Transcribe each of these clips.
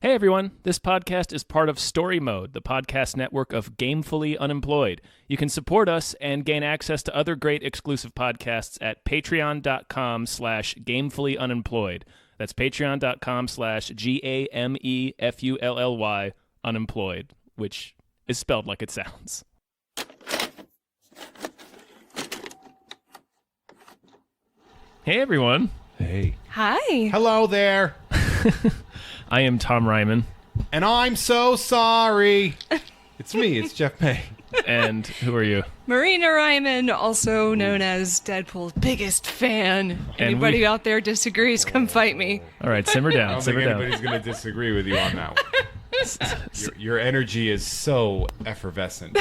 Hey everyone, this podcast is part of Story Mode, the podcast network of Gamefully Unemployed. You can support us and gain access to other great exclusive podcasts at patreon.com/gamefullyunemployed. That's patreon.com/GAMEFULLY unemployed, which is spelled like it sounds. Hey everyone. Hey. Hi. Hello there. I am Tom Reimann. And I'm so sorry. It's me. It's Jeff May. And who are you? Marina Reimann, also known as Deadpool's biggest fan. Anybody out there disagrees, come fight me. All right, simmer I down, don't simmer think down. anybody's going to disagree with you on that one. Your energy is so effervescent.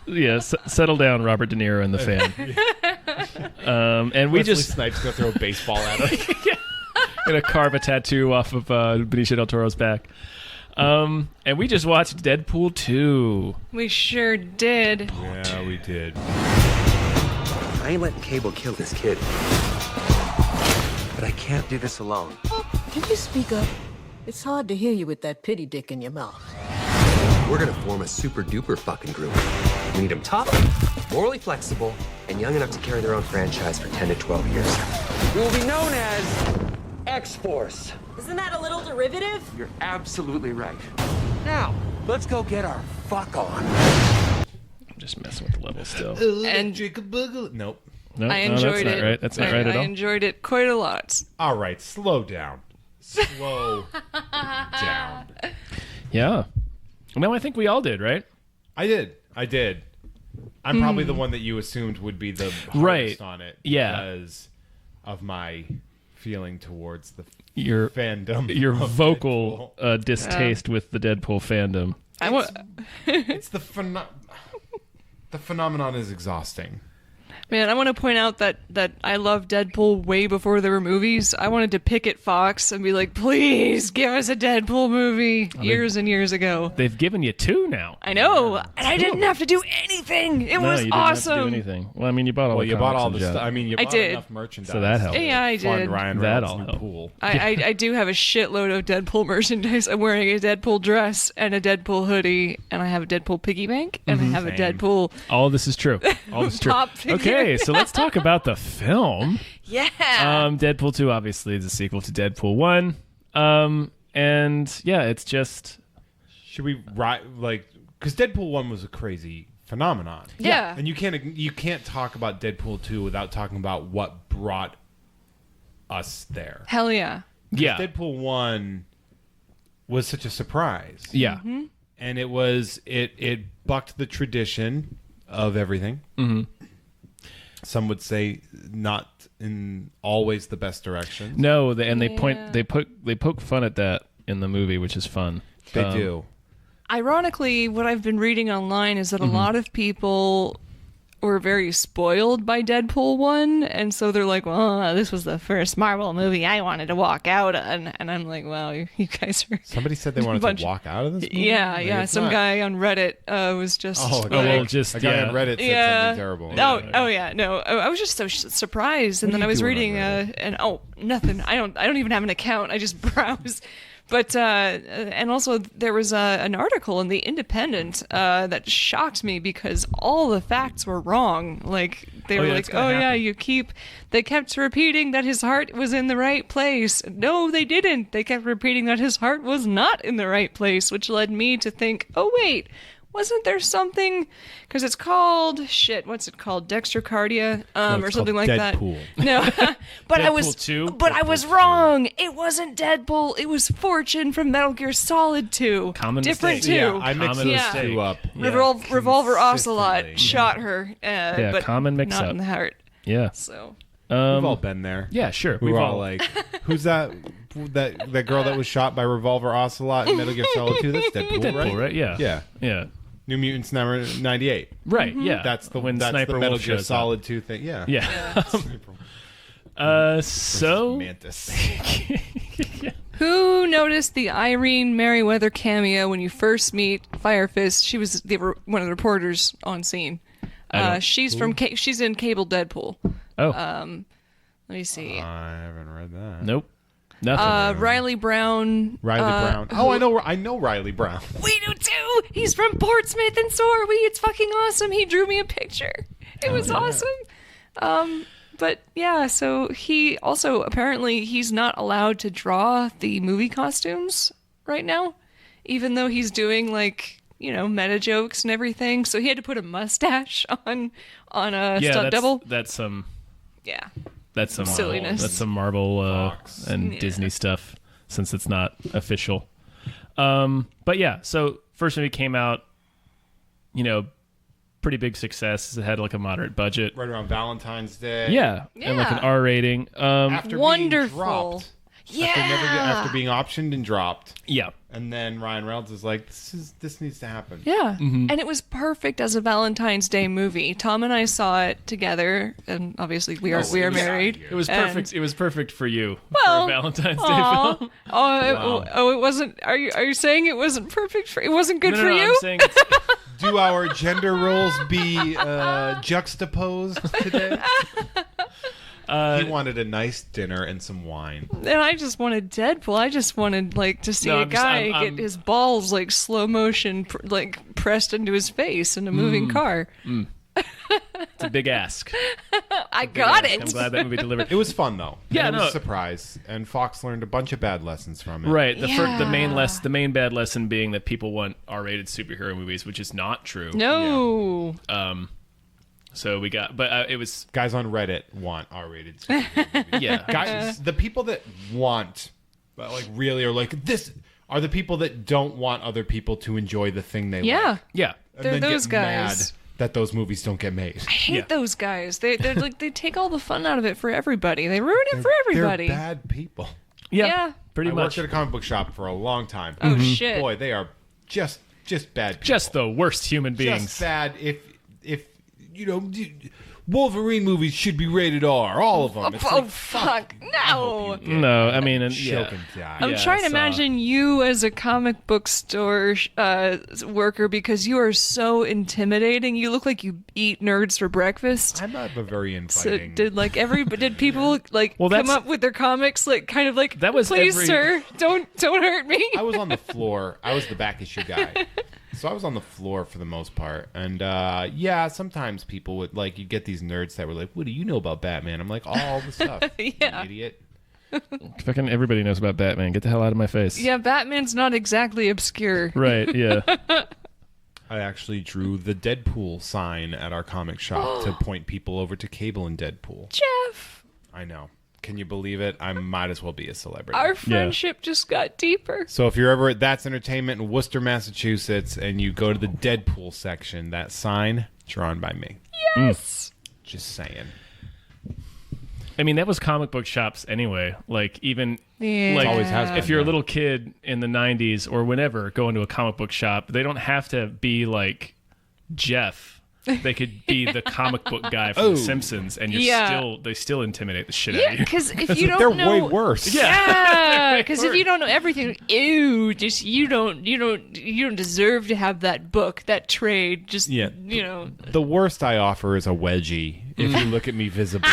Yeah, settle down, Robert De Niro and the fan. And we Wesley just Snipes going to throw a baseball at us. gonna carve a tattoo off of Benicio del Toro's back. And we just watched Deadpool 2. We sure did. Yeah, we did. I ain't letting Cable kill this kid. But I can't do this alone. Can you speak up? It's hard to hear you with that pity dick in your mouth. We're gonna form a super duper fucking group. We need them tough, morally flexible, and young enough to carry their own franchise for 10 to 12 years. We will be known as X-Force. Isn't that a little derivative? You're absolutely right. Now, let's go get our fuck on. I'm just messing with the level still. And Nope. No, I no, enjoyed that's it. not right. That's not right at I all. enjoyed it quite a lot. All right, slow down. Slow down. Yeah. Well, I think we all did, right? I did. I'm probably the one that you assumed would be the hardest Right. on it. Yeah. Because of my feeling towards the Your fandom. your of vocal Deadpool. distaste with the Deadpool fandom. It's the phenomenon is exhausting. Man, I want to point out that I love Deadpool way before there were movies. I wanted to picket Fox and be like, please give us a Deadpool movie years and years ago. They've given you 2 now. I know, and I didn't have to do anything. It No, was you didn't awesome. have to do anything. Well, I mean, you bought all Well, the you bought comics all and the jazz. stuff. I mean, you I bought did. enough merchandise. So that helped. Yeah, I Fund did. Ryan That Reynolds' all new helped. pool. I do have a shitload of Deadpool merchandise. I'm wearing a Deadpool dress and a Deadpool hoodie, and I have a Deadpool piggy bank, and I have a Same. Deadpool. All of this is true. All this is true. Pop figure. Okay, so let's talk about the film. Yeah. Deadpool 2 obviously is a sequel to Deadpool 1. And yeah, it's just Should we because Deadpool 1 was a crazy phenomenon. Yeah. And you can't talk about Deadpool 2 without talking about what brought us there. Hell yeah. yeah. Deadpool 1 was such a surprise. Yeah. Mm-hmm. And it bucked the tradition of everything. Mhm. Some would say not in always the best direction. No, they poke fun at that in the movie, which is fun. They do. Ironically, what I've been reading online is that a lot of people were very spoiled by Deadpool 1, and so they're like, well, this was the first Marvel movie I wanted to walk out on. And I'm like, wow, you guys are... Somebody said they wanted to walk out of this movie? Yeah, Like, yeah. it's Some not- guy on Reddit was just... Oh, like, well, just a guy yeah. on Reddit said Yeah. something terrible. Oh yeah, no. I was just so surprised, and What then are I you was doing reading, on Reddit? and nothing. I don't even have an account. I just browse. But and also there was an article in the Independent that shocked me because all the facts were wrong. Like they Oh, were yeah, like, it's gonna "Oh yeah, happen." they kept repeating that his heart was in the right place." No, they didn't. They kept repeating that his heart was not in the right place, which led me to think, "Oh wait, wasn't there something?" Because it's called what's it called? Dextrocardia, it's or something called like Deadpool. that. No, but I Deadpool was, 2? but I was wrong. It wasn't Deadpool. It was Fortune from Metal Gear Solid 2. Common Different mistake. too. Yeah, I mixed Common those mistake. two up. Revolver Ocelot consistently. shot her, but common not mix-up. in the heart. Yeah. So We've all been there. Yeah, sure. We were all like, who's that girl that was shot by Revolver Ocelot in Metal Gear Solid 2? That's Deadpool, Deadpool, right? Yeah. Yeah. Yeah. New Mutants number 98. Right, yeah. That's the when that's Sniper the Metal Wolf Gear shows Solid 2 thing. Yeah. Up. Yeah. So Mantis. who noticed the Irene Merriweather cameo when you first meet Fire Fist? She was one of the reporters on scene. She's she's in Cable Deadpool. Oh. Let me see. I haven't read that. Nope. Nothing. Riley Brown. Brown. Oh, I know Riley Brown. We do too. He's from Portsmouth, and so are we. It's fucking awesome. He drew me a picture. It was awesome. But yeah, so he also apparently he's not allowed to draw the movie costumes right now, even though he's doing like, you know, meta jokes and everything. So he had to put a mustache on a stunt double. That's some silliness. That's some Marvel and Disney stuff, since it's not official. But yeah, so first movie came out, you know, pretty big success. It had like a moderate budget. Right around Valentine's Day. Yeah. And like an R rating. After wonderful. being dropped. Yeah. After being optioned and dropped. Yeah. And then Ryan Reynolds is like, this needs to happen. Yeah. And it was perfect as a Valentine's Day movie. Tom and I saw it together, and obviously we are married. It was perfect. It was perfect for you Well, for a Valentine's Day film. It wasn't. Are you saying it wasn't perfect for? It wasn't good No, for you? I'm saying it's, Do our gender roles be juxtaposed today? He wanted a nice dinner and some wine. And I just wanted Deadpool. I just wanted like to see a guy get his balls like slow motion pressed into his face in a moving car. it's a big ask. I got it. I'm glad that movie delivered. It was fun though. Yeah, it was no. a surprise, and Fox learned a bunch of bad lessons from it. Right. The main bad lesson being that people want R-rated superhero movies, which is not true. No. So we got, but it was Guys on Reddit want R-rated superhero movies. yeah. Guys, the people that want, but like really are like this, are the people that don't want other people to enjoy the thing they Yeah. like. Yeah. And They're then those get guys. mad that those movies don't get made. I hate Yeah. those guys. They're like they take all the fun out of it for everybody. They ruin it for everybody. They're bad people. Yeah. Pretty I much. worked at a comic book shop for a long time. Oh shit. Boy, they are just bad people. Just the worst human beings. Just bad. If you know, Wolverine movies should be rated R. All of them. It's Oh like, fuck. I hope No. you get No, I mean, and, choke yeah. and die. I'm Yeah, trying to I saw- imagine you as a comic book store worker because you are so intimidating. You look like you eat nerds for breakfast. I'm not a very So inviting. did people like Well, come that's- up with their comics like kind of like That was please every- sir don't hurt me. I was on the floor. I was the back issue guy. So I was on the floor for the most part. And yeah, sometimes people would like, you get these nerds that were like, what do you know about Batman? I'm like, all the stuff. Yeah. You idiot. Fucking everybody knows about Batman. Get the hell out of my face. Yeah, Batman's not exactly obscure. Right. Yeah. I actually drew the Deadpool sign at our comic shop to point people over to Cable and Deadpool. Jeff, I know. Can you believe it? I might as well be a celebrity. our friendship just got deeper. So if you're ever at That's Entertainment in Worcester, Massachusetts, and you go to the Deadpool section, that sign drawn by me. Yes. Just saying. I mean, that was comic book shops anyway. Like, even Yeah. like Always has been, if you're a yeah. little kid in the 90s or whenever going to a comic book shop, they don't have to be like Jeff. They could be the comic book guy from The Simpsons, and they still intimidate the shit out Yeah, of you. because if you don't They're know, way worse. yeah, because if you don't know everything, ew, just you don't deserve to have that book, that trade. Just Yeah. you know, The worst I offer is a wedgie if you look at me visibly.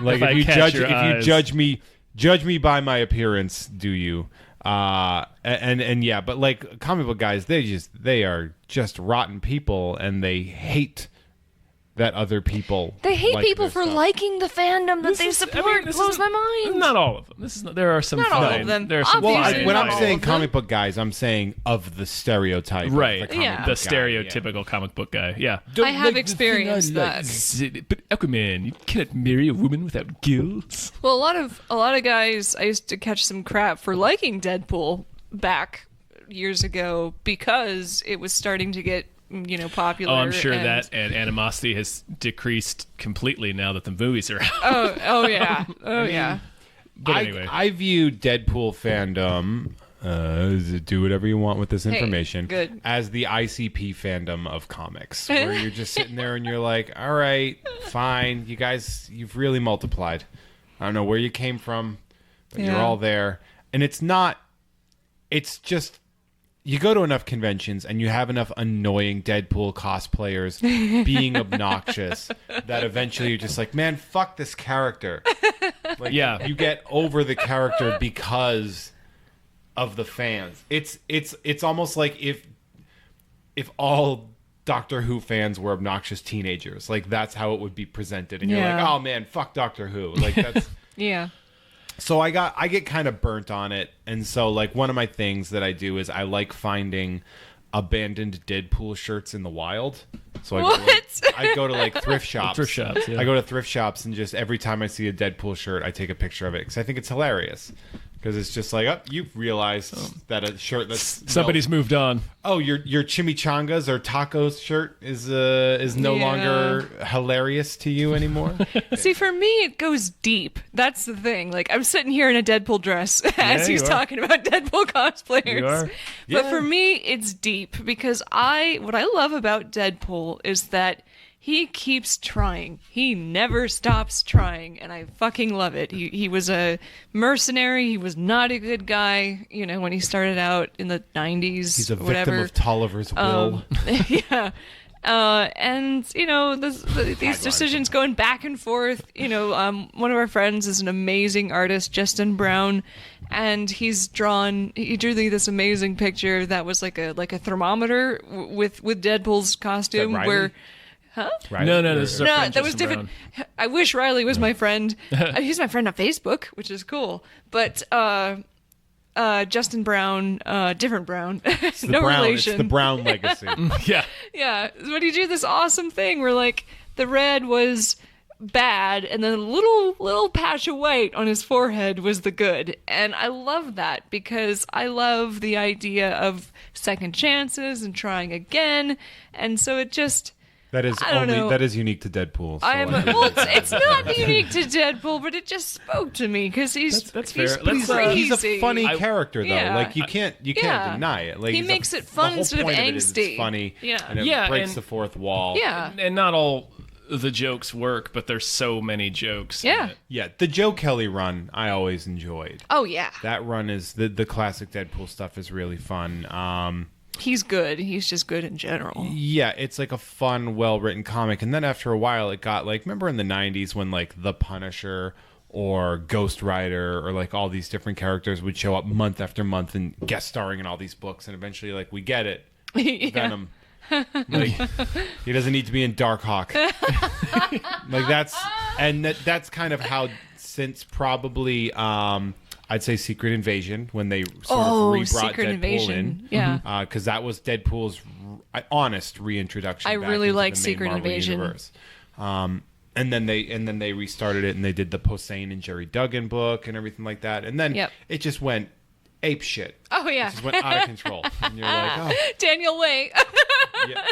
Like If I if you catch judge your eyes. judge me by my appearance, do you? And yeah, but like comic book guys, they are just rotten people, and they hate that other people. they hate like people their for stuff. liking the fandom that they support. Blows my mind. Not all of them. There are some Not all fine. of them. There are some Well, Obviously, when not I'm all saying of them. comic book guys, I'm saying of the stereotype. right. Of the comic Yeah. book The guy, stereotypical comic book guy. Yeah. I have experienced that. But Aquaman, you cannot marry a woman without guilt. Well, a lot of guys, I used to catch some crap for liking Deadpool back years ago because it was starting to get popular. Oh, I'm sure and- that and animosity has decreased completely now that the movies are out. Oh yeah. Oh yeah. But anyway, I view Deadpool fandom. Do whatever you want with this information. good. As the ICP fandom of comics, where you're just sitting there and you're like, all right, fine, you guys, you've really multiplied. I don't know where you came from, but you're Yeah. all there. And it's just, you go to enough conventions and you have enough annoying Deadpool cosplayers being obnoxious that eventually you're just like, man, fuck this character. Like, Yeah. you get over the character because of the fans. It's almost like if all Doctor Who fans were obnoxious teenagers. Like, that's how it would be presented. And you're like, Yeah. oh man, fuck Doctor Who. Like, that's Yeah. so I get kind of burnt on it. And so, like, one of my things that I do is I like finding abandoned Deadpool shirts in the wild. So I go to like thrift shops. Thrift shops, yeah. I go to thrift shops and just every time I see a Deadpool shirt, I take a picture of it because I think it's hilarious. Because it's just like, oh, you've realized that a shirt that's Somebody's moved on. oh, your chimichangas or tacos shirt is no Yeah. longer hilarious to you anymore. See, for me, it goes deep. That's the thing. Like, I'm sitting here in a Deadpool dress as you he's are. talking about Deadpool cosplayers. You are. But Yeah. for me, it's deep because what I love about Deadpool is that he keeps trying. He never stops trying, and I fucking love it. He was a mercenary. He was not a good guy, when he started out in the 90s. He's a or victim whatever. of Tolliver's will. Yeah. And these decisions going back and forth. One of our friends is an amazing artist, Justin Brown, and he drew this amazing picture that was like a thermometer with Deadpool's costume. Riley? Where Right? No, this is our no, friend that was Justin different. Brown. I wish Riley was my friend. He's my friend on Facebook, which is cool. But Justin Brown, different Brown, no Brown, relation. It's the Brown legacy. Yeah. Yeah, but he did this awesome thing where like the red was bad and then a little patch of white on his forehead was the good. And I love that because I love the idea of second chances and trying again. And so it just That is I don't know. that is unique to Deadpool. So it's not unique to Deadpool, but it just spoke to me because That's fair. he's Let's, crazy. he's a funny character though. Yeah. Like you can't Yeah. deny it. Like He he's makes it the fun whole instead of point it is angsty. it's funny. Yeah. And it Yeah, breaks and- the fourth wall. Yeah. And not all the jokes work, but there's so many jokes. in Yeah. it. Yeah, the Joe Kelly run I always enjoyed. Oh yeah. That run is the classic Deadpool stuff is really fun. He's good. He's just good in general. Yeah, it's like a fun, well-written comic. And then after a while, it got like, remember in the 90s when like The Punisher or Ghost Rider or like all these different characters would show up month after month and guest starring in all these books. And eventually, like, we get it. Yeah. Venom. Like, he doesn't need to be in Darkhawk. Like, that's kind of how since probably... I'd say Secret Invasion when they sort of rebrought Secret Deadpool Invasion. in. Yeah. Because that was Deadpool's honest reintroduction. I back really into like the main Secret Marvel Invasion. Universe. And then they restarted it and they did the Posehn and Jerry Duggan book and everything like that. And then Yep. it just went ape shit. Oh yeah. It just went out of control. And you're like, oh, Daniel Way. yeah.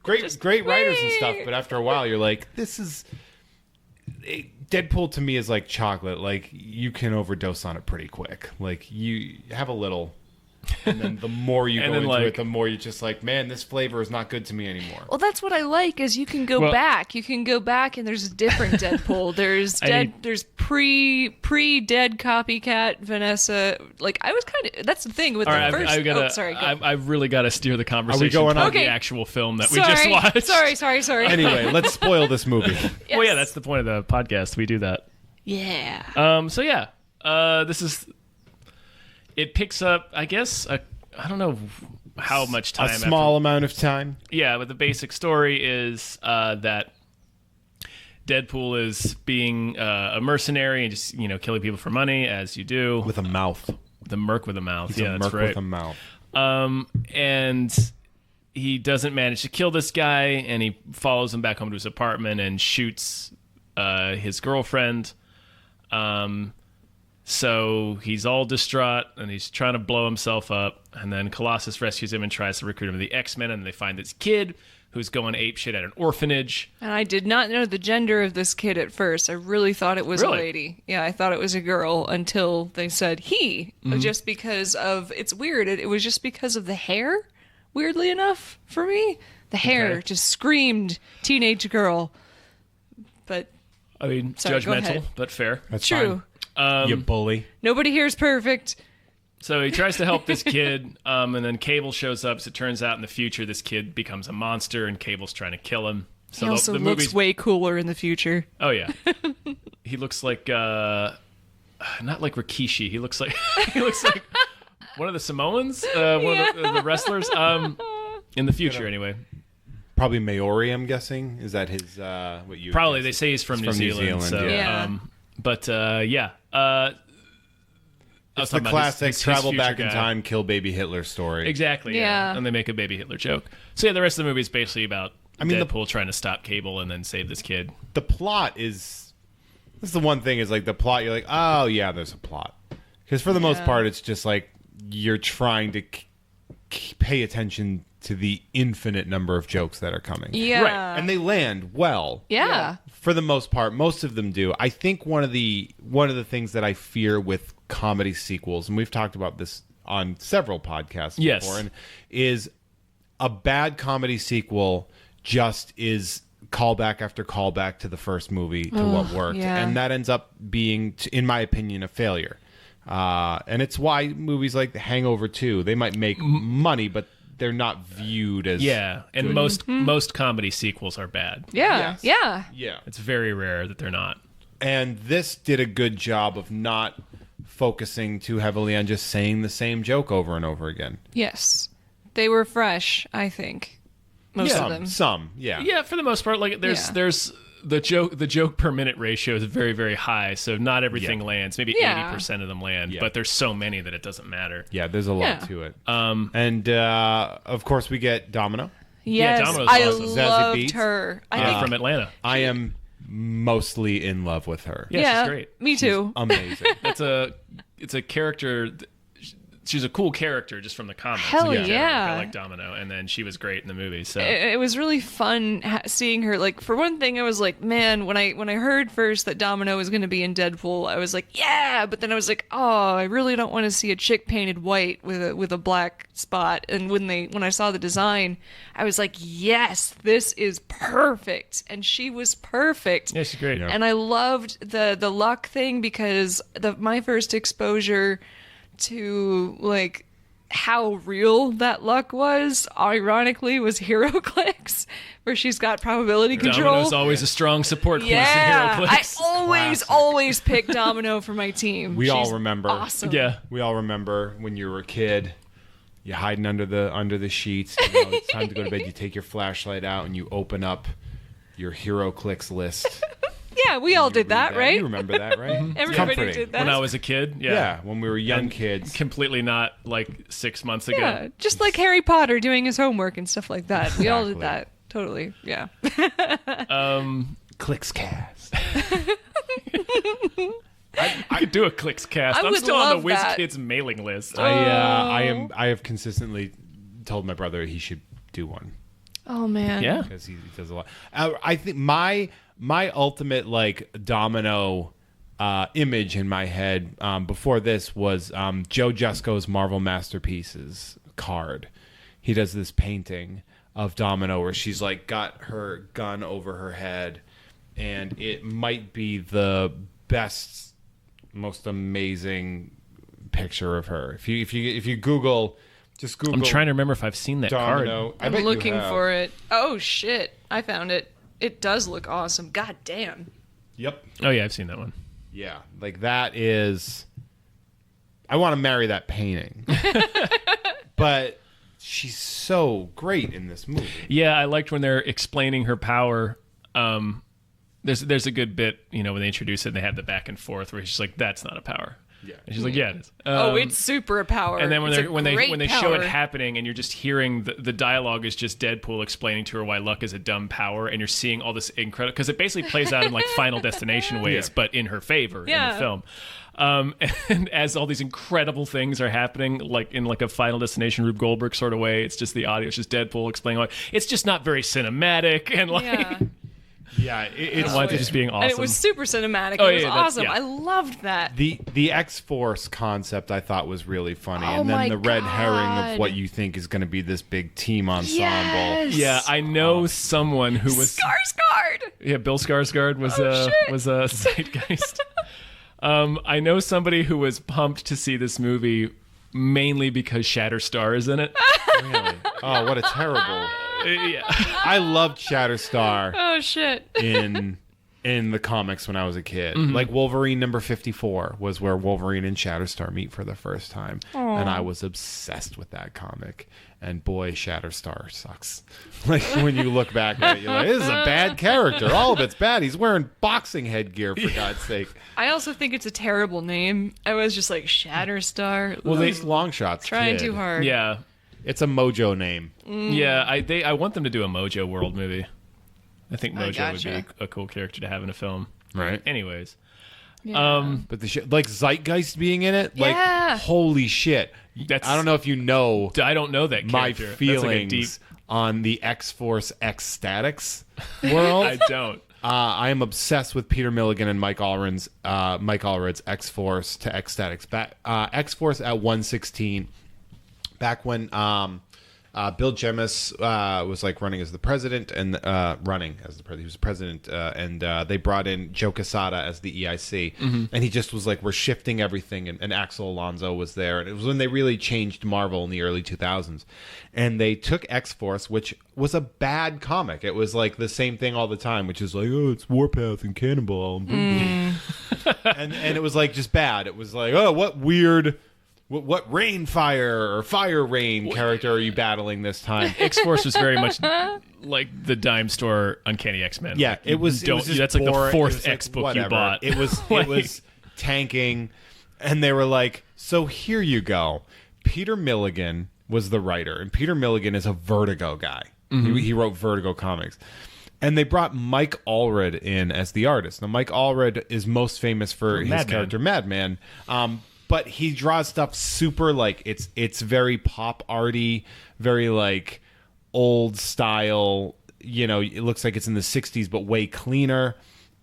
great writers and stuff. But after a while, you're like, this is. Deadpool to me is like chocolate. Like you can overdose on it pretty quick. Like you have a little, and then the more you And go then, into like- it, the more you're just like, man, this flavor is not good to me anymore. Well, that's what I like is you can go Well- back. You can go back and there's a different Deadpool. There's there's pre dead copycat Vanessa. Like I was kind of that's the thing with All the right, first. I've gotta, sorry. Go. I've really got to steer the conversation going toward on? Okay. the actual film that we sorry. just watched. Sorry. Anyway, let's spoil this movie. Yes. Well, yeah, that's the point of the podcast. We do that. Yeah. So yeah, this is. It picks up, I guess. I don't know how much time. A small amount of time. Yeah, but the basic story is that Deadpool is being a mercenary and just killing people for money, as you do. With a mouth. The merc with a mouth. He's yeah, a that's merc right. with a mouth. And he doesn't manage to kill this guy, and he follows him back home to his apartment and shoots his girlfriend. So he's all distraught, and he's trying to blow himself up, and then Colossus rescues him and tries to recruit him to the X-Men, and they find this kid who's going apeshit at an orphanage. And I did not know the gender of this kid at first. I really thought it was Really? a lady. Yeah, I thought it was a girl until they said he, just because of it's weird. It was just because of the hair. Weirdly enough, for me, the hair Okay. just screamed teenage girl. But I mean, Sorry, go ahead. judgmental, but fair. That's true. fine. You bully. Nobody here is perfect. So he tries to help this kid, and then Cable shows up. So it turns out in the future, this kid becomes a monster, and Cable's trying to kill him. So He also the looks movie's way cooler in the future. Oh yeah, he looks like not like Rikishi. He looks like he looks like one of the Samoans, one of the wrestlers. In the future, anyway. Probably Maori, I'm guessing. Is that his? What you? Probably. They say he's from New Zealand. So, yeah. But yeah. It's the classic his travel future back in guy. time, kill baby Hitler story. Exactly. Yeah. And they make a baby Hitler joke. So yeah, the rest of the movie is basically about mean, Deadpool trying to stop Cable and then save this kid. The plot is. This is the one thing is like the plot. You're like, oh yeah, there's a plot. Because for the most part, it's just like you're trying to pay attention to the infinite number of jokes that are coming. Yeah. Right. And they land well. Yeah. For the most part, most of them do. I think one of the things that I fear with comedy sequels, and we've talked about this on several podcasts Yes. before, and is a bad comedy sequel just is callback after callback to the first movie to what worked. yeah. And that ends up being, in my opinion, a failure. And it's why movies like The Hangover 2, they might make money, but they're not viewed as... Yeah. And most comedy sequels are bad. Yeah. Yes. Yeah. Yeah. It's very rare that they're not. And this did a good job of not focusing too heavily on just saying the same joke over and over again. Yes. They were fresh, I think. Most of them. Some, yeah. Yeah, for the most part, like there's the joke per minute ratio is very, very high, so not everything lands. Maybe 80% of them land, but there's so many that it doesn't matter. Yeah, there's a lot Yeah. to it. And of course we get Domino. Yes. Domino's I awesome. Zazie loved Beetz. her. I Yeah, think. from Atlanta. I am mostly in love with her. Yeah, she's great. Me too. Amazing. It's a character. She's a cool character just from the comics. Hell in general. yeah. I like Domino, and then she was great in the movie. So It was really fun seeing her. Like, for one thing, I was like, man, when I heard first that Domino was going to be in Deadpool, I was like, yeah. But then I was like, oh, I really don't want to see a chick painted white with a black spot. And when I saw the design, I was like, yes, this is perfect. And she was perfect. yeah, she's great. Yeah. And I loved the luck thing because my first exposure to like how real that luck was, ironically, was HeroClix, where she's got probability control. Domino's always a strong support Yeah, class in I HeroClix. always pick Domino for my team. We all She's remember. Awesome. Yeah. We all remember when you were a kid, you hiding under the sheets. You know, it's time to go to bed. You take your flashlight out and you open up your HeroClix list. Yeah, we all You did read that, right? You remember that, right? Everybody Comforting. did that. When I was a kid, Yeah, when we were young And kids. completely not like 6 months ago. Yeah, just like Harry Potter doing his homework and stuff like that. We all did Exactly. that. Totally. Yeah. Clickscast. I could do a Clicks cast. I I'm would still on the love Whiz that. Kids mailing list. I have consistently told my brother he should do one Oh man. yeah. because he does a lot. I think my ultimate like Domino image in my head before this was Joe Jusko's Marvel Masterpieces card. He does this painting of Domino where she's like got her gun over her head, and it might be the best, most amazing picture of her. If you Google, just Google. I'm trying to remember if I've seen that Domino. card. I I'm bet you looking have. for it. Oh shit. I found it. It does look awesome. God damn. Yep. Oh yeah, I've seen that one. Yeah, like that is. I want to marry that painting, but she's so great in this movie. Yeah, I liked when they're explaining her power. There's a good bit, you know, when they introduce it and they have the back and forth where she's like, "That's not a power." Yeah. And she's like, "Yeah, it is." It's super a power. And then when It's a they great show it power. happening, and you're just hearing the dialogue is just Deadpool explaining to her why luck is a dumb power, and you're seeing all this incredible because it basically plays out in like Final Destination ways, but in her favor in Yeah. the film. And as all these incredible things are happening, like in like a Final Destination Rube Goldberg sort of way, it's just the audio, it's just Deadpool explaining like it's just not very cinematic and like Yeah. Yeah, it's just being awesome. And it was super cinematic. Oh, It was yeah, that's- awesome. yeah. I loved that. the X-Force concept I thought was really funny, Oh and then my the red herring God. of what you think is going to be this big team ensemble. Yes. yeah, I know someone who was Skarsgård. Yeah, Bill Skarsgård was shit. was a zeitgeist. I know somebody who was pumped to see this movie mainly because Shatterstar is in it. Really? Oh, what a terrible! Yeah. I loved Shatterstar Oh shit. in in the comics when I was a kid. Like Wolverine number 54 was where Wolverine and Shatterstar meet for the first time. And I was obsessed with that comic. And boy, Shatterstar sucks. Like when you look back at it, you're like, this is a bad character. All of it's bad. He's wearing boxing headgear, for God's sake. I also think it's a terrible name. I was just like, Shatterstar. Well, these long shots. Trying too hard. Yeah. It's a Mojo name. Yeah, I want them to do a Mojo World movie. I think Mojo gotcha. would be a cool character to have in a film. Right. Anyways. Yeah. But the like Zeitgeist being in it, like Yeah. holy shit. That's- I don't know if you know I don't know that my character. feelings That's on the X-Force X-Statics world. I don't. I am obsessed with Peter Milligan and Mike Allred's X-Force to X-Statics. X-Force at 116. Back when Bill Jemas was like running as the president and he was president, and they brought in Joe Quesada as the EIC, and he just was like, we're shifting everything, and Axel Alonso was there, and it was when they really changed Marvel in the early 2000s, and they took X-Force, which was a bad comic. It was like the same thing all the time, which is like, oh, it's Warpath and Cannonball, and it was like just bad. It was like, oh, what weird. What Rainfire or Fire Rain character are you battling this time? X-Force was very much like the dime store Uncanny X-Men. Yeah, like, it was just that's like boring. the It fourth was like, X book whatever. you bought. It was Like- it was tanking, and they were like, so here you go. Peter Milligan was the writer, and Peter Milligan is a Vertigo guy. He wrote Vertigo comics. And they brought Mike Allred in as the artist. Now, Mike Allred is most famous for his Madman. character Madman. But he draws stuff super like it's very pop arty, very like old style. You know, it looks like it's in the 60s, but way cleaner.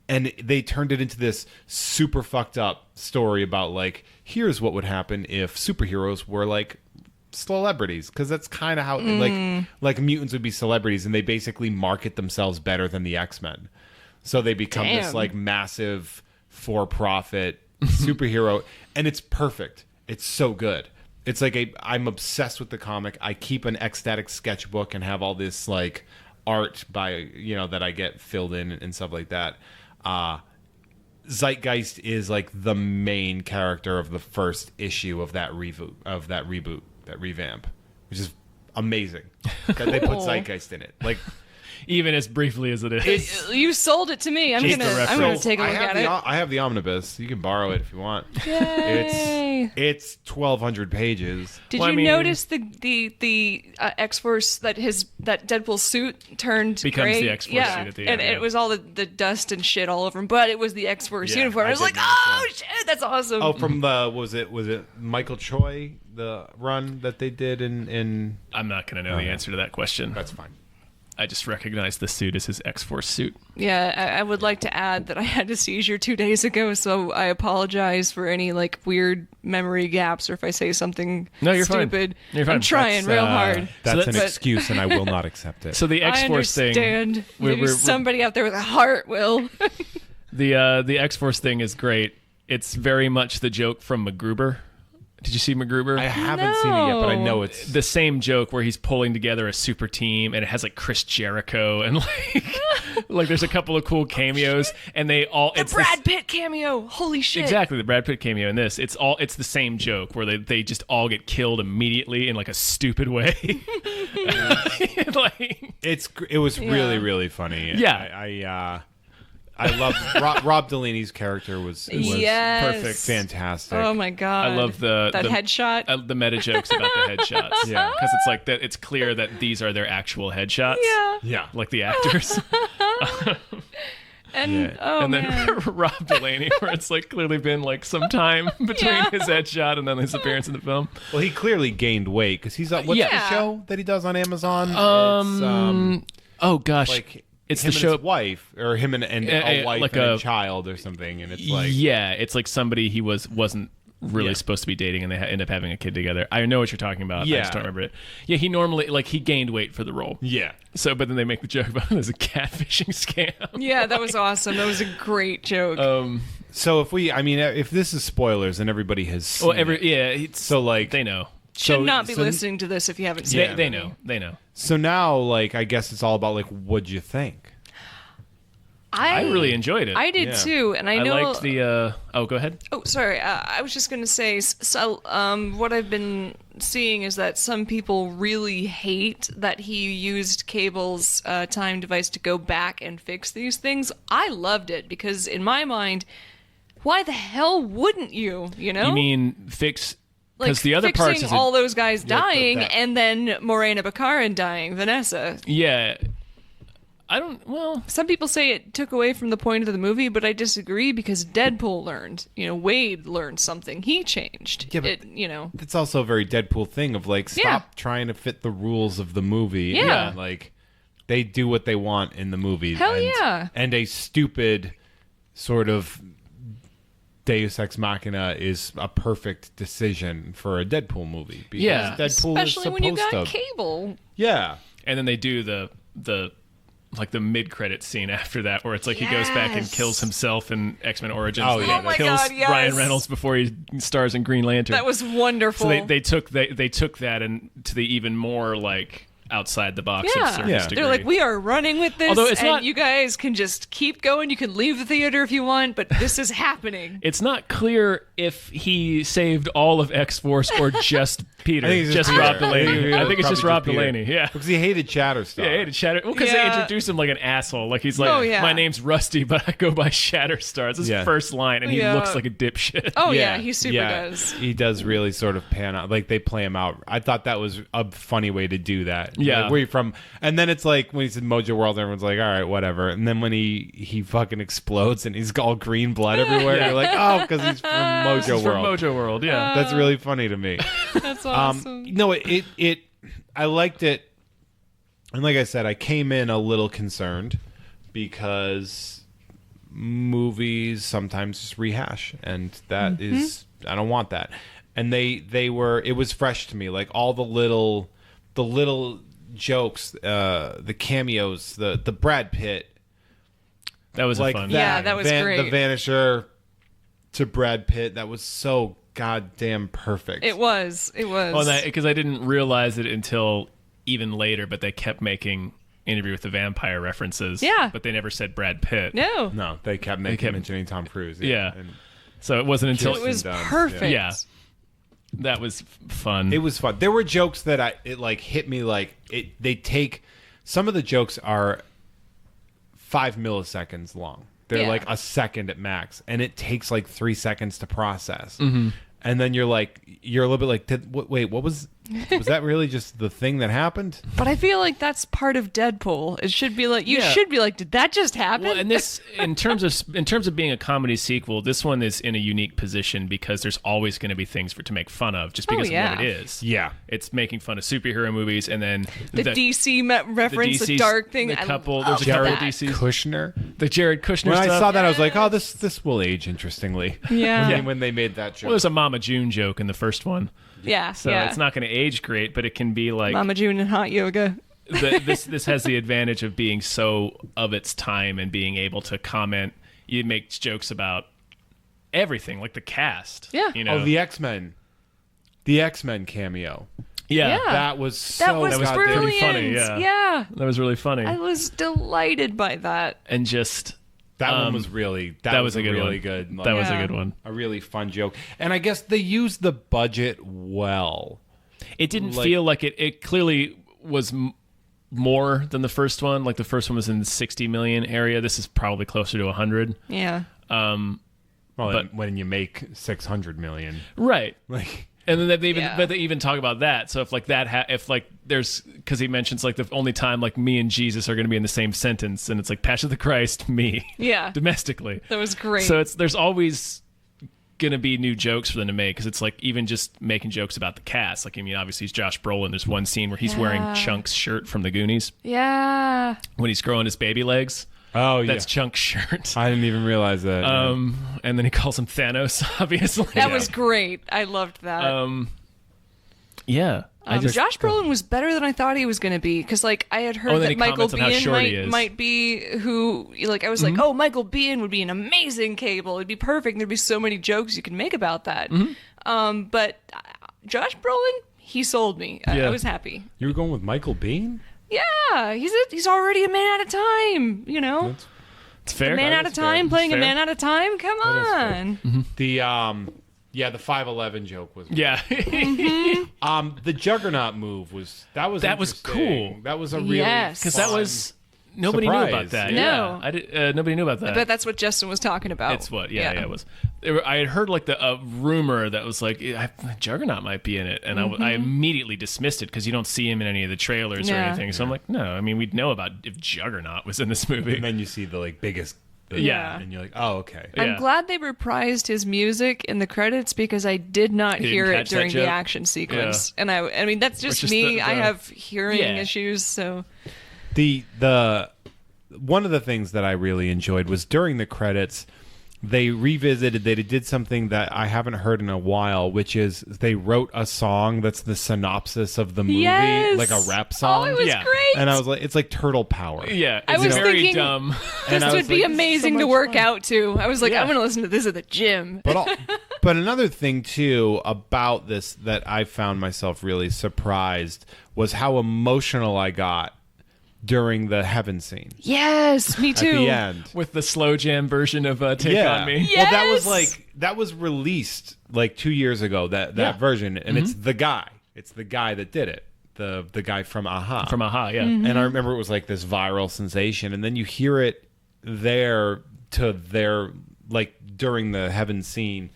And they turned it into this super fucked up story about like, here's what would happen if superheroes were like celebrities, because that's kind of how like mutants would be celebrities, and they basically market themselves better than the X-Men. So they become this Damn. like massive for-profit superhero, and it's perfect. It's so good. It's like I'm obsessed with the comic. I keep an ecstatic sketchbook and have all this like art by that I get filled in and stuff like that. Zeitgeist is like the main character of the first issue of that reboot, that revamp, which is amazing that they put Zeitgeist in it. Like, even as briefly as it is. You sold it to me. I'm Just gonna the I'm gonna take a look I have at it. I have the omnibus. You can borrow it if you want. Yay. It's 1,200 pages. Did Well, I you mean- notice the X-Force that Deadpool suit turned Becomes gray? the X-Force yeah. suit at the and end, yeah. it was all the dust and shit all over him, but it was the X-Force Yeah, uniform. I I was did like, notice oh that. shit, that's awesome. Oh, from the was it Michael Choi, the run that they did in I'm not going to know the answer to that question. that's fine. I just recognize the suit as his X-Force suit. Yeah, I would like to add that I had a seizure 2 days ago, so I apologize for any like weird memory gaps or if I say something No, you're fine. stupid. You're fine. I'm trying real hard. That's an But- excuse, and I will not accept it. So the I X-Force thing. understand. Maybe we're- somebody out there with a heart will. The X-Force thing is great. It's very much the joke from MacGruber. Did you see MacGruber? I haven't seen it yet, but I know No. it's The same joke where he's pulling together a super team, and it has like Chris Jericho and like there's a couple of cool cameos, and they all The it's Brad Pitt cameo. Holy shit. exactly the Brad Pitt cameo in this. It's the same joke where they just all get killed immediately in like a stupid way. Like, it was really Yeah. really funny. Yeah. I love Rob Delaney's character was Yes. perfect. fantastic. Oh my god. I love that headshot. the meta jokes about the headshots. Yeah. Because it's like that. It's clear that these are their actual headshots. Yeah. Yeah. Like the actors. And Yeah. oh and then man. Rob Delaney, where it's like clearly been like some time between Yeah. his headshot and then his appearance in the film. Well, he clearly gained weight because he's what's Yeah. the show that he does on Amazon? Oh gosh, It's like it's him the and show. his wife, or him and a wife like and a a- child or something, and it's like Yeah, it's like somebody he wasn't really Yeah. supposed to be dating, and they end up having a kid together. I know what you're talking about. I Yeah. just don't remember it. Yeah, he normally he gained weight for the role. yeah. So, but then they make the joke about it as a catfishing scam. Yeah, that was awesome. That was a great joke. So if this is spoilers and everybody has seen Well, it, it's so like they know. Should not be listening to this if you haven't seen it. They know. They know. So now, like, I guess it's all about like, what'd you think? I really enjoyed it. I did too, and I know. I liked the. Go ahead. Oh, sorry. I was just going to say, so what I've been seeing is that some people really hate that he used Cable's time device to go back and fix these things. I loved it because in my mind, why the hell wouldn't you? You know? You mean fix? Like Because the other fixing parts is all those guys dying and then Morena Baccarin dying, Vanessa. Yeah. I don't. Well, Some people say it took away from the point of the movie, but I disagree because Deadpool learned. Wade learned something. He changed. Yeah, but it's also a very Deadpool thing of like, stop trying to fit the rules of the movie. Yeah. And, like, they do what they want in the movie. Hell yeah. And a stupid sort of Deus Ex Machina is a perfect decision for a Deadpool movie. Because Yeah. Deadpool Especially is supposed when you got to. Cable. Yeah. and then they do the mid-credit scene after that, where it's like he goes back and kills himself in X-Men Origins. Oh, yeah. Oh my kills God, yes. Ryan Reynolds before he stars in Green Lantern. That was wonderful. so they took that and to the even more like outside the box absurdist Yeah. degree. They're like, we are running with this, Although it's and not- you guys can just keep going. You can leave the theater if you want, but this is happening. It's not clear if he saved all of X-Force or just Peter, I think it's just just Rob Peter. Delaney. I think it's just Probably Rob Peter. Delaney. Yeah. Because he hated Shatterstar. Yeah, to Shatter. Well, because they Yeah. introduced him like an asshole. Like he's like, Oh, yeah. my name's Rusty, but I go by Shatterstar. It's his Yeah. first line, and he Yeah. looks like a dipshit. Oh yeah, he super does. He does really sort of pan out. Like they play him out. I thought that was a funny way to do that. Yeah. Like, where you from? And then it's like when he's in Mojo World, everyone's like, all right, whatever. And then when he fucking explodes and he's all green blood everywhere, you're like, oh, because he's from Mojo He's World. from Mojo World. Yeah. That's really funny to me. That's awesome. No, it I liked it, and like I said, I came in a little concerned because movies sometimes just rehash, and that is I don't want that. And they were it was fresh to me, like all the little jokes, the cameos, the Brad Pitt, that was like a fun. Yeah, that was great. The Vanisher to Brad Pitt, that was so goddamn perfect. It was. Well, because I didn't realize it until even later, but they kept making Interview with the Vampire references. Yeah. But they never said Brad Pitt. No. No, they kept mentioning Tom Cruise. Yeah. And So it wasn't until It was Dunst, perfect. Yeah. That was fun. it was fun. There were jokes that it like hit me like it. They take some of the jokes are 5 milliseconds long. They're Yeah. like a second at max, and it takes like 3 seconds to process. Mm-hmm. And then you're a little bit like, wait, what was that really just the thing that happened? But I feel like that's part of Deadpool. It should be like you Yeah. should be like, did that just happen? Well, and this, in terms of being a comedy sequel, this one is in a unique position because there's always going to be things to make fun of, just because of what it is. Yeah. It's making fun of superhero movies, and then the DC reference, the DC's dark thing. The I couple, love there's a couple that. DCs. Kushner. The Jared Kushner When stuff. I saw that, I was like, oh, this will age interestingly. Yeah. When they made that joke. Well, there's a Mama June joke in the first one, Yeah, so yeah. it's not going to age great, but it can be like Mama June and hot yoga. this has the advantage of being so of its time and being able to comment. You make jokes about everything, like the cast. Yeah. You know. Oh, the X-Men cameo. yeah. Yeah. That was so That was goddamn brilliant. pretty funny, yeah. Yeah. That was really funny. I was delighted by that. And just That one was really that was a good really one. good. That was a Yeah. good one. a really fun joke, and I guess they used the budget well. It didn't Like- feel like it clearly was more than the first one. Like the first one was in the 60 million area. This is probably closer to 100. Yeah. Well, But- when you make 600 million, Right. like And then they even Yeah. but they even talk about that. So if like that if like there's because he mentions like the only time like me and Jesus are going to be in the same sentence, and it's like Passion of the Christ, me, Yeah. domestically. That was great. So there's always going to be new jokes for them to make, because it's like even just making jokes about the cast. Like I mean, obviously he's Josh Brolin. There's one scene where he's wearing Chunk's shirt from the Goonies yeah. when he's growing his baby legs. oh That's Chunk's shirt. I didn't even realize that. And then he calls him Thanos. Obviously, That was great. I loved that. yeah. Josh Brolin was better than I thought he was going to be, because like I had Oh, heard and then that he Michael comments on how Biehn short he is. might be who like I was like, oh, Michael Biehn would be an amazing Cable. It'd be perfect. There'd be so many jokes you can make about that. But Josh Brolin, he sold me. I Yeah. was happy. you were going with Michael Biehn? Yeah, he's already a man at a time. You know. It's fair. A man That at a is time fair. playing Fair. a man at a time. Come on. The the 5'11" joke was Yeah. the Juggernaut move was was cool. interesting. That was a really Yes. Because that fun was nobody knew surprise. about that. No. Yeah. I did, nobody knew about that. But that's what Justin was talking about. It's what, yeah, it was. I had heard like a rumor that was like Juggernaut might be in it, and I immediately dismissed it because you don't see him in any of the trailers or Yeah. anything. So I'm like, no, I mean we'd know about if Juggernaut was in this movie. And then you see the like biggest, Yeah. and you're like, oh okay. Yeah. I'm glad they reprised his music in the credits because I did not You didn't hear it catch that during the joke? action sequence. And I mean that's just just me. the- I have hearing Yeah. issues, so The one of the things that I really enjoyed was during the credits, they did something that I haven't heard in a while, which is they wrote a song that's the synopsis of the movie, Yes. like a rap song. Oh, it was Yeah. great. And I was like, it's like Turtle Power. Yeah, I it's was very thinking- dumb. And I this was would be like, amazing so to much work fun. out to. I was like, Yeah. I'm going to listen to this at the gym. But another thing too about this that I found myself really surprised was how emotional I got during the heaven scene Yes, me too. at the end. With the slow jam version of Take On Me. Well, that was Yes! that was released like 2 years ago. That Yeah. version, and it's the guy. It's the guy that did it. The guy from Aha. From Aha, yeah. Mm-hmm. And I remember it was like this viral sensation, and then you hear it there to their like during the heaven scene,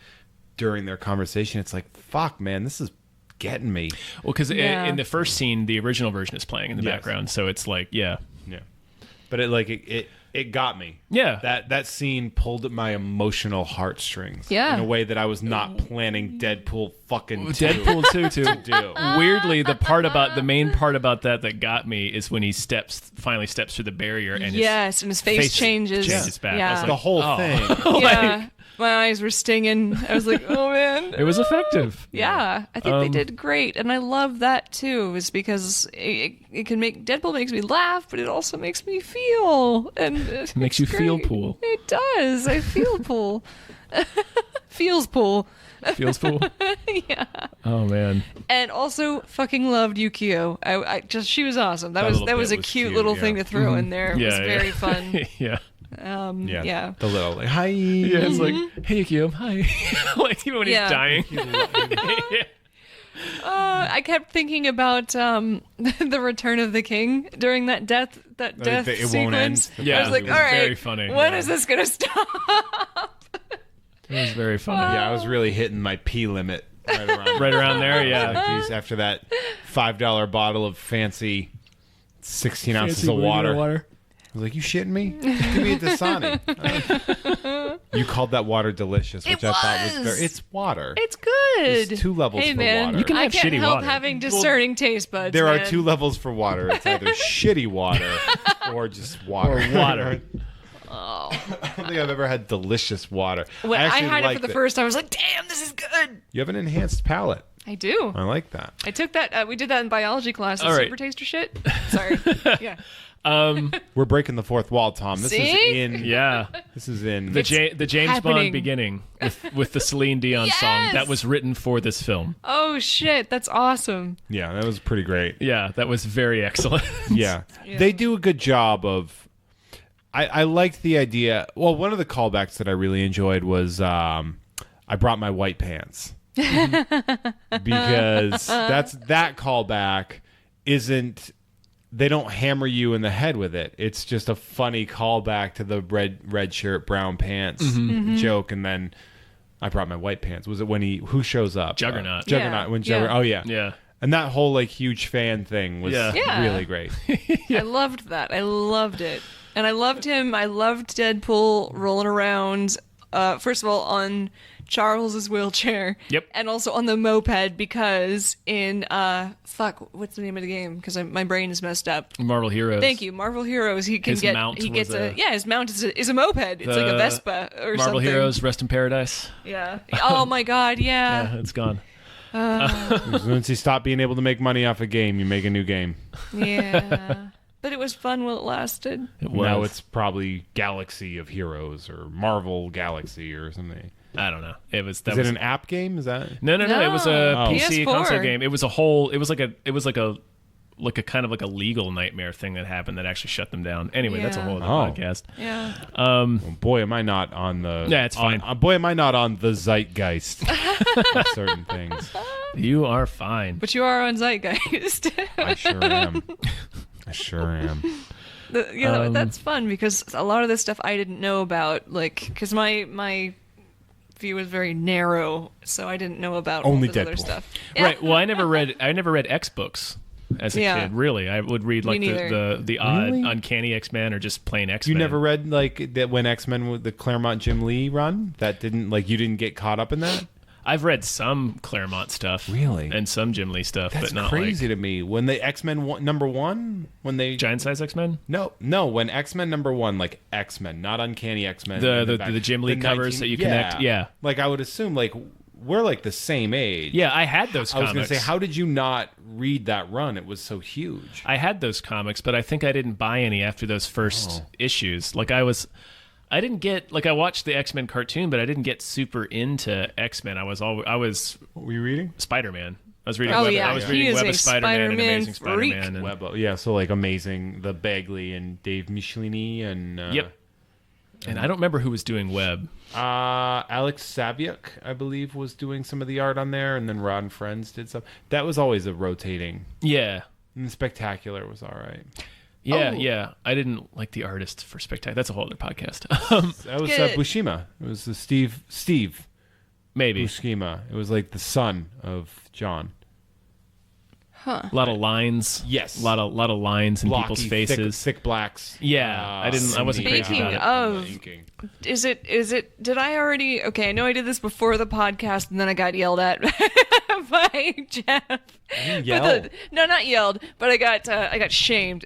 during their conversation. It's like, fuck, man, this is getting me. Well, because Yeah. in the first scene, the original version is playing in the Yes. background, so it's like, yeah. Yeah, but it got me. Yeah. That scene pulled at my emotional heartstrings. Yeah. in a way that I was not planning Deadpool fucking 2 Deadpool 2 too. to do. Weirdly, the main part about that got me is when he finally steps through the barrier and Yes, and his face changes. back. I Yeah. was The whole thing. Yeah. My eyes were stinging. I was like, oh man. it was effective. Yeah, I think they did great, and I love that too. Is because it can make Deadpool makes me laugh, but it also makes me feel, and it Makes you feel pool. It does. I feel pool. Feels pool. Feels cool. Yeah. Oh man. And also fucking loved Yukio. I just she was awesome. That little was bit a was cute cute, little yeah. thing to throw in there. It was very fun. yeah. Yeah. The little like, hi. Yeah, it's like, hey, Yukio, hi. Like even when Yeah. he's dying. I kept thinking about the Return of the King during that death it sequence. won't end. Yeah, I was like, it all was right, very funny. when Yeah. is this gonna stop? It was very funny. Yeah, I was really hitting my P limit right around, Right around there, yeah. Like, geez, after that $5 bottle of fancy 16 ounces Fancy of Marina water. water. I was like, you shitting me? Just give me a Dasani. You called that water delicious, which I thought was was. very. It's water. It's good. There's 2 levels Hey for man, water. You can I have can't shitty help water. having discerning taste buds. There are man. 2 levels for water. It's either shitty water or just water. Or water. Oh. I don't think I've ever had delicious water. When I actually had it for liked the first time, I was like, damn, this is good. You have an enhanced palate. I do. I like that. I took that. We did that in biology class. All right. Super taster shit. Sorry. Yeah. We're breaking the fourth wall, Tom. This See? is in. Yeah. This is in. The James happening. Bond beginning with the Celine Dion song Yes! that was written for this film. Oh shit, that's awesome. Yeah, that was pretty great. Yeah, that was very excellent. Yeah. They do a good job of. I liked the idea. Well, one of the callbacks that I really enjoyed was I brought my white pants. Because that callback isn't. They don't hammer you in the head with it. It's just a funny callback to the red shirt, brown pants joke, and then I brought my white pants. Was it when who shows up? Juggernaut. Juggernaut. Yeah. When Juggernaut. Yeah. Oh yeah. Yeah. And that whole like huge fan thing was Yeah. Yeah. really great. I loved that. I loved it. And I loved him. I loved Deadpool rolling around, first of all, on Charles's wheelchair. Yep. And also on the moped because in, what's the name of the game? Because my brain is messed up. Marvel Heroes. Thank you. Marvel Heroes. He can His get. mount He gets was a- his mount is a moped. It's like a The Vespa or Marvel something. Heroes, Rest in Paradise. Yeah. Oh my God. Yeah. Yeah, it's gone. Once you stop being able to make money off a game, you make a new game. Yeah. But it was fun while it lasted. It was. Now it's probably Galaxy of Heroes or Marvel Galaxy or something. I don't know. It was. Is it an app game? Is that? No. It was a No. PC PS4. console game. It was a whole. It was like a like a kind of like a legal nightmare thing that happened that actually shut them down. Anyway, that's a Yeah. whole other Oh. podcast. Yeah. Well, boy, am I not on the. Yeah, it's fine. Boy, am I not on the zeitgeist of certain things. You are fine. But you are on Zeitgeist. I sure am. I sure am. That's fun because a lot of this stuff I didn't know about, like, because my view was very narrow, so I didn't know about Only all this other Deadpool. stuff. Right. Well, I never read X books as a Yeah. kid. Really, I would read like neither. the odd Really? Uncanny X-Men or just plain X-Men. You never read like that when X-Men with the Claremont Jim Lee run? That didn't like you didn't get caught up in that? I've read some Claremont stuff, Really? and some Jim Lee stuff, That's but not crazy like to me. When the X-Men #1, when they Giant Size X-Men. no, when X-Men #1, like X-Men, not Uncanny X-Men. The Jim Lee covers that you connect. Yeah. Like I would assume like we're like the same age. Yeah, I had those I was comics. going to say, how did you not read that run? It was so huge. I had those comics, but I think I didn't buy any after those first issues. Like I didn't get like I watched the X-Men cartoon, but I didn't get super into X-Men. I was What were you reading? Spider-Man. I was reading. Oh, Web, yeah. I was He reading is Web a of Spider-Man and Spider-Man Amazing freak. Spider-Man. And, Web, yeah, so like Amazing, the Bagley and Dave Michelini and Yep. And I don't remember who was doing Web. Alex Saviuk, I believe, was doing some of the art on there, and then Ron Friends did some. That was always a rotating. Yeah. And Spectacular was all right. Yeah, Oh. yeah. I didn't like the artist for Spectacular. That's a whole other podcast. That was Get it. Buscema. It was the Steve Maybe. Buscema. It was like the son of John. A lot of lines. Yes. A lot of lines in Blocky, people's faces. thick blacks. Yeah, I wasn't crazy Speaking about it. of, Inking. is it? Did I already? Okay, I know I did this before the podcast, and then I got yelled at by Jeff. Yell. No, not yelled, but I got shamed.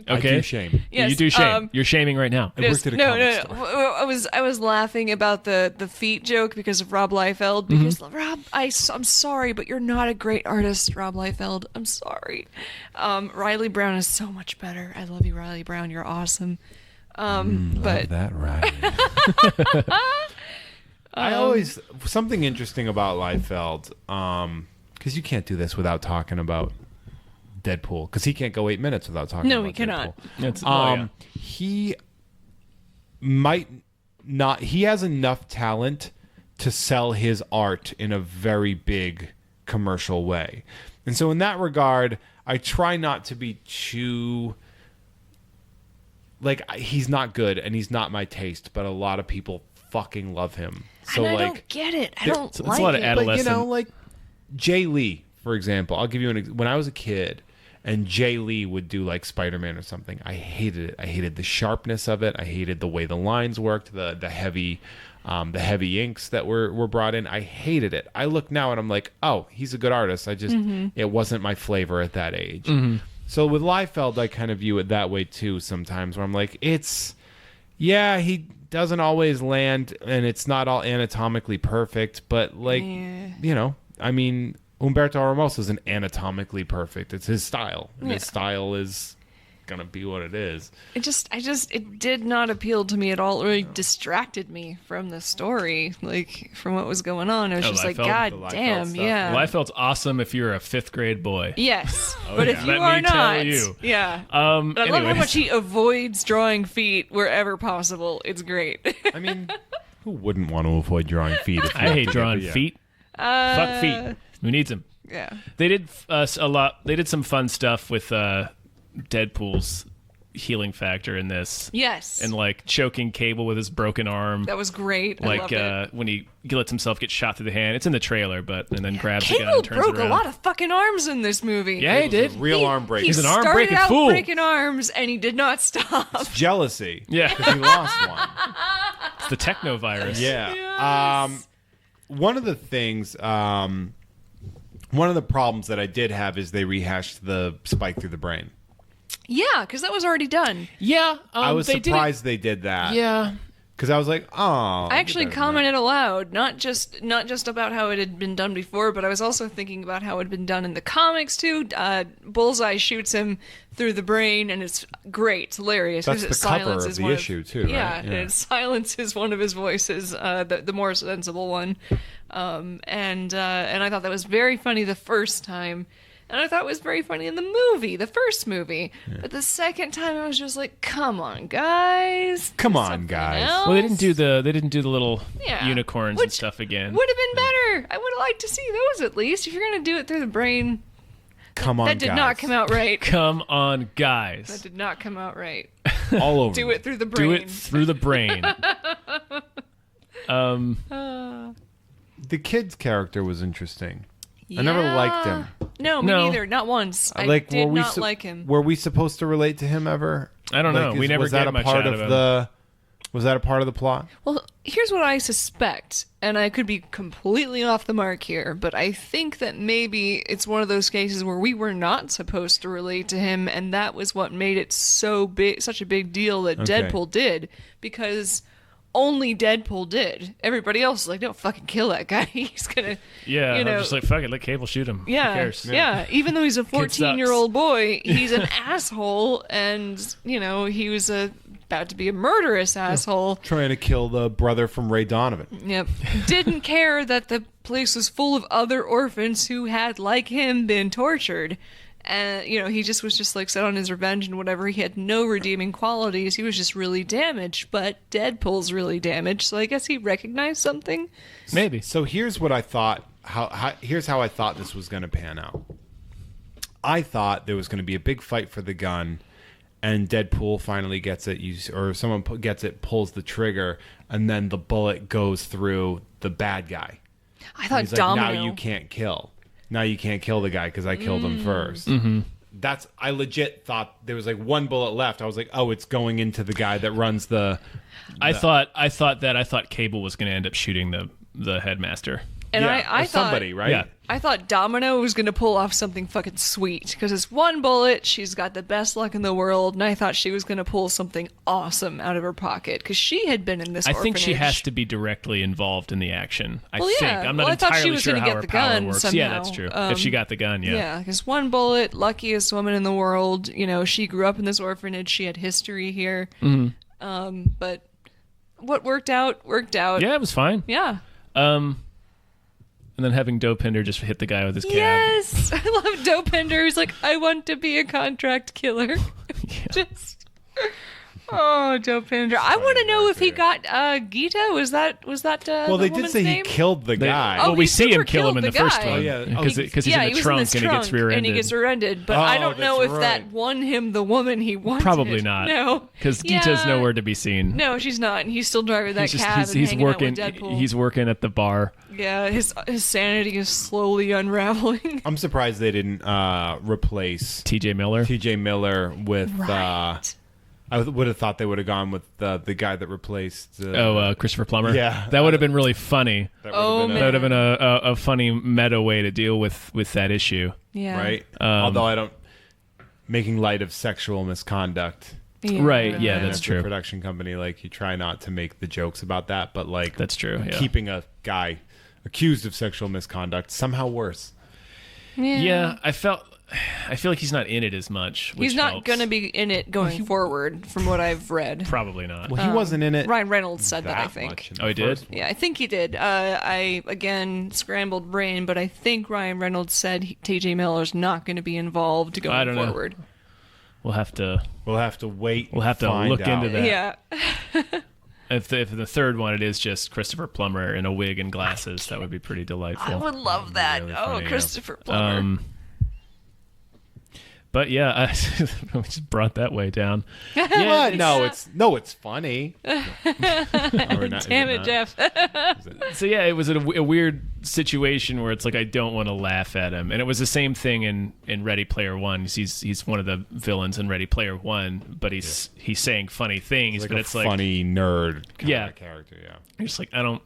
Okay. I do shame. Yes, You do shame. You're shaming right now. I worked at a no, comic no, store. no. I was laughing about the feet joke because of Rob Liefeld. Because Rob, I'm sorry, but you're not a great artist, Rob Liefeld. I'm sorry. Riley Brown is so much better. I love you, Riley Brown. You're awesome. But That right. I always something interesting about Liefeld, because you can't do this without talking about Deadpool, because he can't go 8 minutes without talking. No, about he cannot. Deadpool. That's, He might not. He has enough talent to sell his art in a very big commercial way, and so in that regard, I try not to be too. Like, he's not good and he's not my taste, but a lot of people fucking love him. So and I like, don't get it. I don't it's a like lot of it. adolescent- but you know, like Jay Lee, for example. I'll give you when I was a kid and Jay Lee would do like Spider-Man or something. I hated it. I hated the sharpness of it. I hated the way the lines worked, the heavy inks that were brought in. I hated it. I look now and I'm like, oh, he's a good artist. I just it wasn't my flavor at that age. So with Liefeld, I kind of view it that way too sometimes, where I'm like, he doesn't always land and it's not all anatomically perfect, but like, you know, I mean, Humberto Ramos isn't anatomically perfect. It's his style. And his style is going to be what it is. It did not appeal to me at all. It really distracted me from the story, like from what was going on. I was just like, Liefeld? God The Liefeld damn, stuff. yeah. Liefeld's awesome if you're a 5th grade boy. Yes, but if you Let are me tell not, you. yeah. But I love how anyways. much he avoids drawing feet wherever possible. It's great. I mean, who wouldn't want to avoid drawing feet? If you I have hate to drawing get- yeah. feet. Fuck feet. Who needs them? Yeah. They did a lot. They did some fun stuff with Deadpool's healing factor in this. Yes. And like choking Cable with his broken arm. That was great. I Like loved it. when he lets himself get shot through the hand. It's in the trailer, and then grabs the gun Cable and turns broke it around. a lot of fucking arms in this movie. Yeah, he did. Real arm break. He He's an arm started breaking out fool. breaking arms, and he did not stop. Jealousy. Yeah. Because he lost one. It's the techno virus. Yeah. One of the things, one of the problems that I did have is they rehashed the spike through the brain. Yeah, because that was already done. Yeah. I was they did it- surprised they did that. Yeah. Because I was like, oh. I actually commented aloud, not just about how it had been done before, but I was also thinking about how it had been done in the comics too. Bullseye shoots him through the brain, and it's great, it's hilarious. That's because the it cover silences of the one issue, too, right? Yeah, Yeah. and it silences one of his voices, the more sensible one. And I thought that was very funny the first time. And I thought it was very funny in the movie, the first movie. Yeah. But the second time, I was just like, "Come on, guys! Come on, guys!" Else. Well, they didn't do the little unicorns and stuff again. Would have been better. I would have liked to see those at least. If you're gonna do it through the brain, come on, that did not come out right. Come on, guys! That did not come out right. All over. Do it through the brain. Do it through the brain. The kid's character was interesting. I never liked him. No, me neither. Not once. I did not like him. Were we supposed to relate to him ever? I don't know. We never get much out of him. Was that a part of the plot? Well, here's what I suspect, and I could be completely off the mark here, but I think that maybe it's one of those cases where we were not supposed to relate to him, and that was what made it such a big deal that Deadpool did, because only Deadpool did. Everybody else is like, "Don't fucking kill that guy. He's gonna." Yeah, I'm just like, fuck it, let Cable shoot him. Yeah, who cares? Yeah. Even though he's a 14-year-old boy, he's an asshole, and he was about to be a murderous asshole. Trying to kill the brother from Ray Donovan. Yep. Didn't care that the place was full of other orphans who had, like him, been tortured. And, he just was set on his revenge and whatever. He had no redeeming qualities. He was just really damaged. But Deadpool's really damaged, so I guess he recognized something. Maybe. So here's what I thought. Here's how I thought this was going to pan out. I thought there was going to be a big fight for the gun, and Deadpool finally gets it, or someone gets it, pulls the trigger, and then the bullet goes through the bad guy. I thought he's Domino. Like, now you can't kill. Now you can't kill the guy because I killed him first. Mm-hmm. I legit thought there was like one bullet left. I was like, oh, it's going into the guy that runs the. I thought Cable was going to end up shooting the headmaster. And I thought somebody, right? Yeah. I thought Domino was going to pull off something fucking sweet because it's one bullet. She's got the best luck in the world, and I thought she was going to pull something awesome out of her pocket because she had been in this. I think she orphanage. has to be directly involved in the action. I Well, think yeah. I'm not Well, I thought she entirely was sure gonna how get her the power gun works. somehow. Yeah, that's true. If she got the gun, yeah. Yeah, because one bullet, luckiest woman in the world. She grew up in this orphanage. She had history here. Mm-hmm. But what worked out. Yeah, it was fine. Yeah. And then having Dopinder just hit the guy with his cab. Yes, I love Dopinder. He's like, I want to be a contract killer. Just, Dopinder. I want to know if he got Gita. Was that? Well, they did say name? he killed the guy. Well, we he see him super kill him in killed the the first guy. one. Oh, yeah. Because he's in the trunk and he gets rear-ended. And he gets rear-ended. But Oh, I don't know that's if right. that won him the woman he wanted. Probably not. No, because Gita's nowhere to be seen. No, she's not. And he's still driving that cab and he's hanging working. out with Deadpool. He's working at the bar. Yeah, his sanity is slowly unraveling. I'm surprised they didn't replace T.J. Miller. T.J. Miller with. Right. I would have thought they would have gone with the guy that replaced. Christopher Plummer. Yeah. That would have been really funny. That man. That would have been a funny meta way to deal with that issue. Yeah. right. Although I don't making light of sexual misconduct. Yeah. Right. Yeah, And that's as a true. production company, like you try not to make the jokes about that, but like That's true. Yeah. keeping a guy accused of sexual misconduct somehow worse. Yeah, I feel like he's not in it as much. Which He's not helps. going to be in it going forward, from what I've read. Probably not. Well, he wasn't in it. Ryan Reynolds said that, I that think. much in Oh, he the did? first one. Yeah, I think he did. I, again, scrambled brain, but I think Ryan Reynolds said T.J. Miller's not going to be involved going I don't know. forward. We'll have to wait. We'll have to find look out. into that. Yeah. If the third one it is just Christopher Plummer in a wig and glasses, that would be pretty delightful. I would love that. really funny, yeah. Christopher Plummer. But yeah, we just brought that way down. What? No, it's funny. Damn it, Jeff. So yeah, it was a weird situation where it's like I don't want to laugh at him, and it was the same thing in Ready Player One. He's one of the villains in Ready Player One, but he's saying funny things, Like but a it's like funny nerd kind Yeah. of character. Yeah. you're just like I don't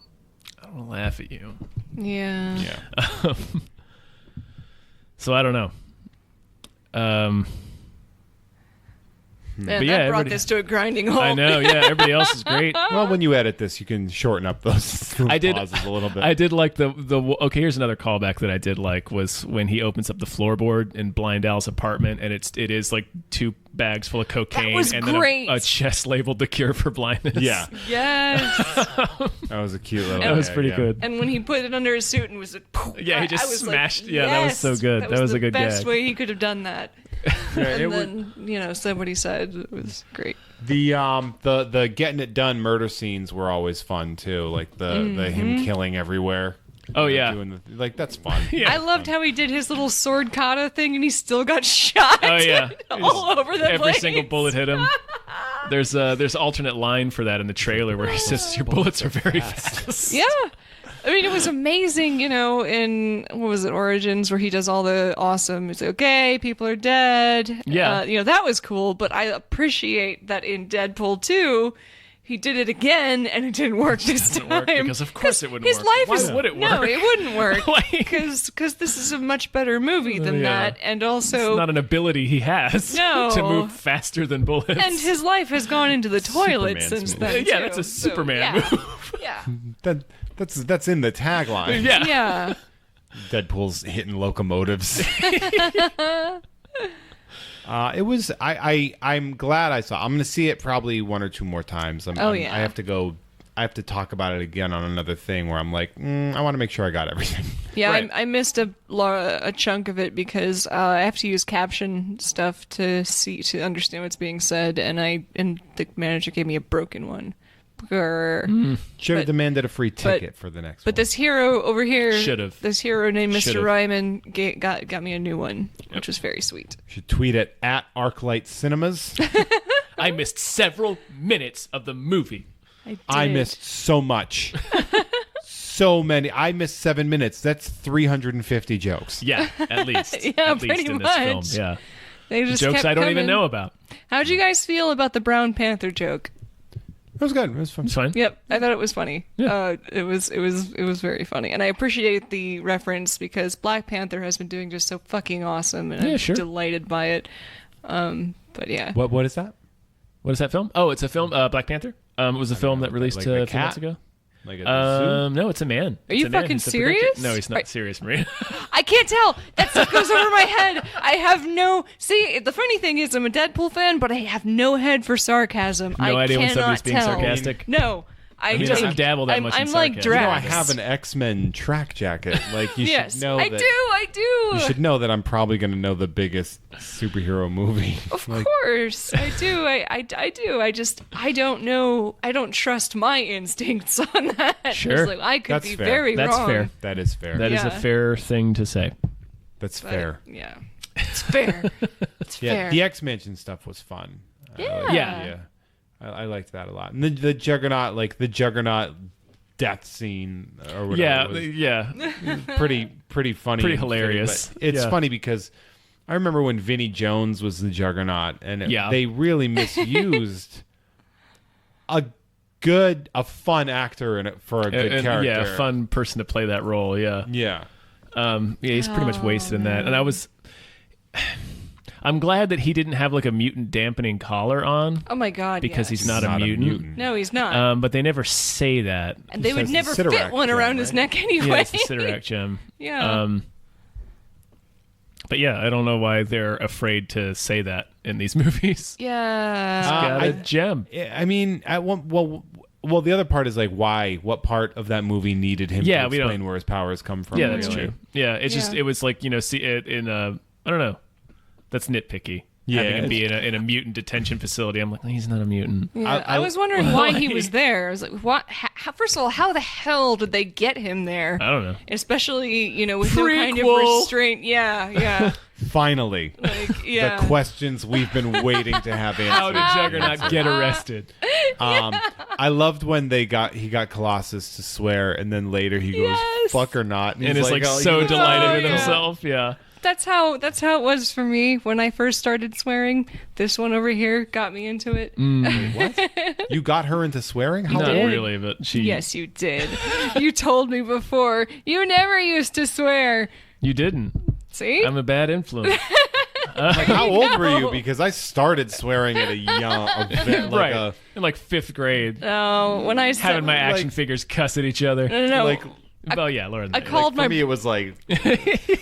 want to laugh at you. Yeah. Yeah. So I don't know. Man, But yeah, that brought everybody- this to a grinding halt. I know. Yeah, everybody else is great. Well, when you edit this, you can shorten up those pauses a little bit. I did like the. Okay, here's another callback that I did like was when he opens up the floorboard in Blind Al's apartment, and it is like 2 bags full of cocaine was and great. then a chest labeled "The Cure for Blindness." Yeah, Yes. that was a cute little. that was gag, pretty yeah. good. And when he put it under his suit and was like, poof, Yeah, he just I was smashed- Like, yeah, that was so good. That was the a good best gag. way he could have done that. Yeah, And it was- then said what he said. It was great. The getting it done murder scenes were always fun too, like the Mm-hmm. him killing everywhere. Oh yeah. Doing like that's fun. Yeah. I loved how he did his little sword kata thing, and he still got shot. Oh yeah. all over the Every place. single bullet hit him. There's alternate line for that in the trailer where he says your bullets are very fast. Yeah. I mean, it was amazing, in, what was it, Origins, where he does all the awesome, it's like, okay, people are dead. Yeah. That was cool, but I appreciate that in Deadpool 2, he did it again, and it didn't work this time. Work because of course it wouldn't his work. life Why is, would it No, work? it wouldn't work. Like- Because this is a much better movie than Yeah. that, and also... It's not an ability he has No. to move faster than bullets. and his life has gone into the toilet Superman's since move. then, Yeah, too. that's a So, Superman yeah. move. Yeah. That's in the tagline. Yeah. Yeah. Deadpool's hitting locomotives. It was. I'm glad I saw. I'm going to see it probably 1 or 2 more times. Oh, yeah. I have to go. I have to talk about it again on another thing where I'm like, I want to make sure I got everything. Yeah, Right. I missed a chunk of it because I have to use caption stuff to understand what's being said, and the manager gave me a broken one. Should have But- demanded a free ticket for the next But one. this hero over here, Should've. this hero named Mr. Should've. Ryman got me a new one, which was very sweet. Should tweet it at ArcLight Cinemas. I missed several minutes of the movie. I did. missed so much. So many. I missed 7 minutes. That's 350 jokes. Yeah, at least. Yeah, at least pretty in this film. much. Yeah. They just Jokes kept I don't even coming. know about. How'd you guys feel about the Brown Panther joke? It was good. It was fun. It's fine. Yep, I thought it was funny. Yeah. It was very funny, and I appreciate the reference because Black Panther has been doing just so fucking awesome, and Yeah, I'm sure. delighted by it. But yeah, What is that? What is that film? Oh, it's a film, Black Panther. It was a film that released like the a few months cat? ago. Like at the zoo? No, it's a man. Are It's you a man fucking who's a production- serious? No, he's not Right. serious, Marina. I can't tell. That stuff goes over my head. I have no. See, the funny thing is, I'm a Deadpool fan, but I have no head for sarcasm. No I idea when somebody's cannot being tell. sarcastic? No, I He just doesn't dabble that I'm, much in I'm like sarcasm. You know, Drax. I have an X-Men track jacket. Like you yes, should know I that. do. I do. You should know that I'm probably going to know the biggest superhero movie. Of course, I do. I do. I don't know. I don't trust my instincts on that. Sure. It's like, I could That's be fair. very That's wrong. fair. That is fair. That is a Yeah. fair thing to say. That's But, fair. Yeah, it's fair. It's Yeah, fair. the X-Mansion stuff was fun. Yeah. Yeah. I liked that a lot. And the Juggernaut, like the Juggernaut death scene or whatever, Yeah, was yeah. pretty funny, Pretty and hilarious. fitting, but it's Yeah. funny because I remember when Vinnie Jones was the Juggernaut, and Yeah. they really misused a fun actor for a good character. Yeah, a fun person to play that role. Yeah. Yeah. Yeah, he's pretty much wasted in that. And I'm glad that he didn't have like a mutant dampening collar on Oh my god. because yes. he's not, a mutant. No, he's not. But they never say that. and they would says never the fit Sidorak one gem, around his right? neck anyway. Yeah, it's the Sidorak gem. Yeah. But yeah, I don't know why they're afraid to say that in these movies. Yeah. Got a I- gem. I mean, at one well, the other part is like why? What part of that movie needed him Yeah, to we don't- explain where his powers come from? Yeah, that's really? true. Yeah, it's just Yeah. it was like see it in a I don't know. That's nitpicky. Yeah, Having him be it's- in a mutant detention facility. I'm like, he's not a mutant. Yeah, I was wondering why he was there. I was like, what? First of all, how the hell did they get him there? I don't know. Especially, with no kind of Prequel. restraint. Yeah. Finally, Like, yeah. the questions we've been waiting to have answered. How did Juggernaut get arrested? I loved when he got Colossus to swear, and then later he goes, Yes. "Fuck or not," And is like oh, so you- delighted with yeah. himself. Yeah. That's how it was for me when I first started swearing. This one over here got me into it. What? You got her into swearing? How Not did. really, but she. Yes, you did. You told me before. You never used to swear. You didn't. See? I'm a bad influence. Like, how old were you? Because I started swearing at a young, Right. In like 5th grade. Oh, when I said Having my action figures cuss at each other. no. like Well, yeah, Lauren. I called for my me, it was like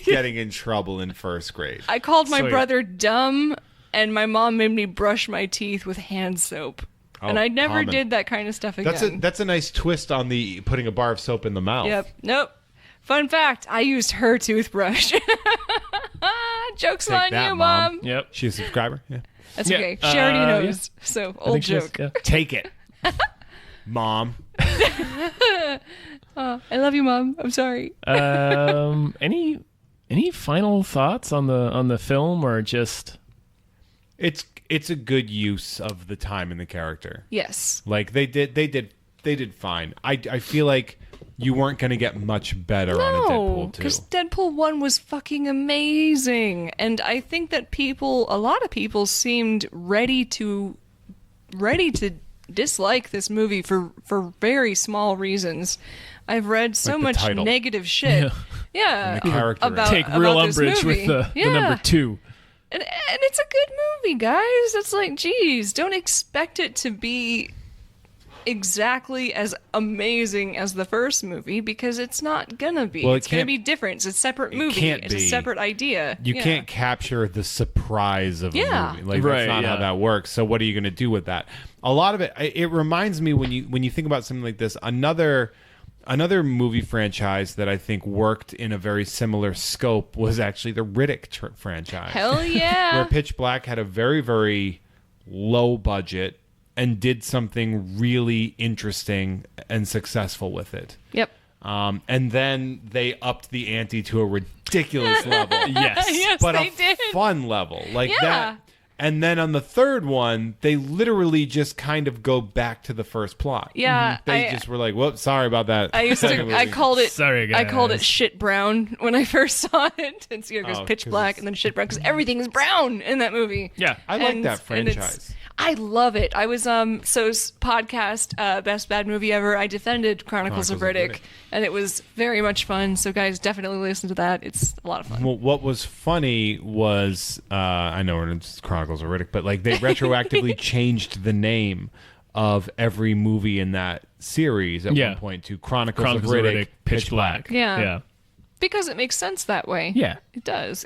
getting in trouble in 1st grade. I called my Sweet. brother dumb, and my mom made me brush my teeth with hand soap. And I never common. did that kind of stuff again. That's a nice twist on the putting a bar of soap in the mouth. Yep. Nope. Fun fact: I used her toothbrush. Joke's Take on that, you, Mom. Mom. Yep. She's a subscriber. Yeah. That's Yeah, okay. She already yeah. knows. So I old think she is, joke. yeah. Take it, Mom. I love you, Mom. I'm sorry. Any final thoughts on the film, or just It's a good use of the time and the character. Yes. Like they did fine. I feel like you weren't going to get much better on a No, Deadpool 2. because Deadpool 1 was fucking amazing. And I think that a lot of people seemed ready to dislike this movie for very small reasons. I've read so Like the much title. negative shit. Yeah. And the character. about take real about this umbrage movie. with the Yeah. number 2? And it's a good movie, guys. It's like, geez, don't expect it to be exactly as amazing as the first movie, because it's not gonna be. Well, it It's gonna can't- be different. It's a separate movie. can't It's a be. separate idea. You Yeah. can't capture the surprise of Yeah. a movie. Like Right, that's not how yeah. that works. So what are you going to do with that? A lot of it reminds me when you think about something like this, another movie franchise that I think worked in a very similar scope was actually the Riddick franchise. Hell yeah. Where Pitch Black had a very, very low budget and did something really interesting and successful with it. Yep. And then they upped the ante to a ridiculous level. Yes. Yes, But they a did. fun level. Like Yeah. that. And then on the third one, they literally just kind of go back to the first plot. Yeah, They just were like, whoops, sorry about that. I used to. I called it. Sorry, I called it guys. shit brown when I first saw it. And so it goes Oh, pitch 'cause black it's- and then shit brown because everything is brown in that movie. Yeah. I like And- that and it's- franchise. I love it. I was podcast best bad movie ever. I defended Chronicles of Riddick, and it was very much fun. So guys, definitely listen to that. It's a lot of fun. Well, what was funny was, I know it's Chronicles of Riddick, but like they retroactively changed the name of every movie in that series at Yeah. one point to Chronicles Chronicles of of Riddick, Riddick, Pitch Black. Yeah. Yeah. Because it makes sense that way. Yeah. It does.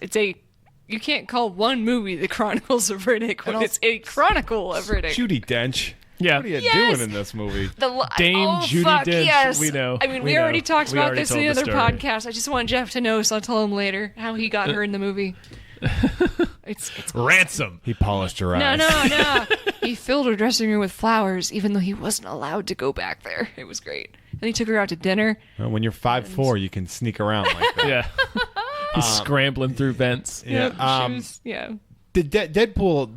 You can't call one movie the Chronicles of Riddick when also- it's a Chronicle of Riddick. Judy Dench. Yeah. What are you Yes! doing in this movie? Dame oh, Judi fuck, Dench, yes. we know. I mean, We we already know. talked We about already this in the told the other story. podcast. I just want Jeff to know, so I'll tell him later how he got her in the movie. It's Ransom. He polished her no, eyes. no. He filled her dressing room with flowers, even though he wasn't allowed to go back there. It was great. And he took her out to dinner. Well, when you're 5'4", you can sneak around like that. Yeah. He's scrambling through vents. Yeah. She was, yeah. The Deadpool,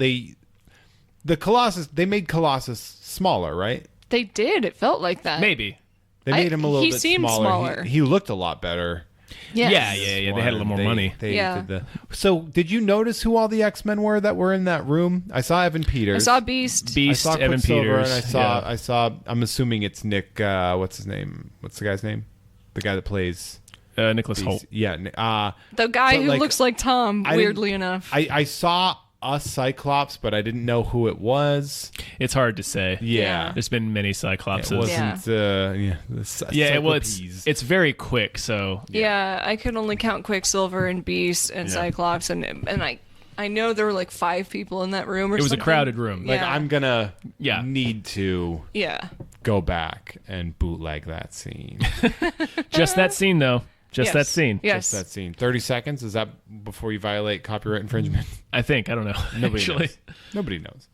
the Colossus, they made Colossus smaller, right? They did. It felt like that. Maybe. They made him a little he bit seemed smaller. He looked a lot better. Yes. Yeah. They had a little more money. Yeah. So, did you notice who all the X-Men were that were in that room? I saw Evan Peters. I saw Beast. Beast, I saw Evan Quicksilver, Peters. and I saw. I'm assuming it's Nick. What's his name? What's the guy's name? The guy that plays. Nicholas Holt. Beast. Yeah. The guy So, who like, looks like Tom, I didn't- weirdly enough. I saw a Cyclops, but I didn't know who it was. It's hard to say. Yeah. There's been many Cyclopses. It wasn't. Well, it's very quick, so Yeah, I could only count Quicksilver and Beast and Yeah. Cyclops, and I know there were like 5 people in that room. Or it was a something. crowded room. Like Yeah. I'm gonna Yeah. need to Yeah. go back and bootleg that scene. Just that scene, though. Just Yes. that scene. Yes. Just that scene. 30 seconds. Is that before you violate copyright infringement? I think. I don't know. Nobody Actually. knows. Nobody knows.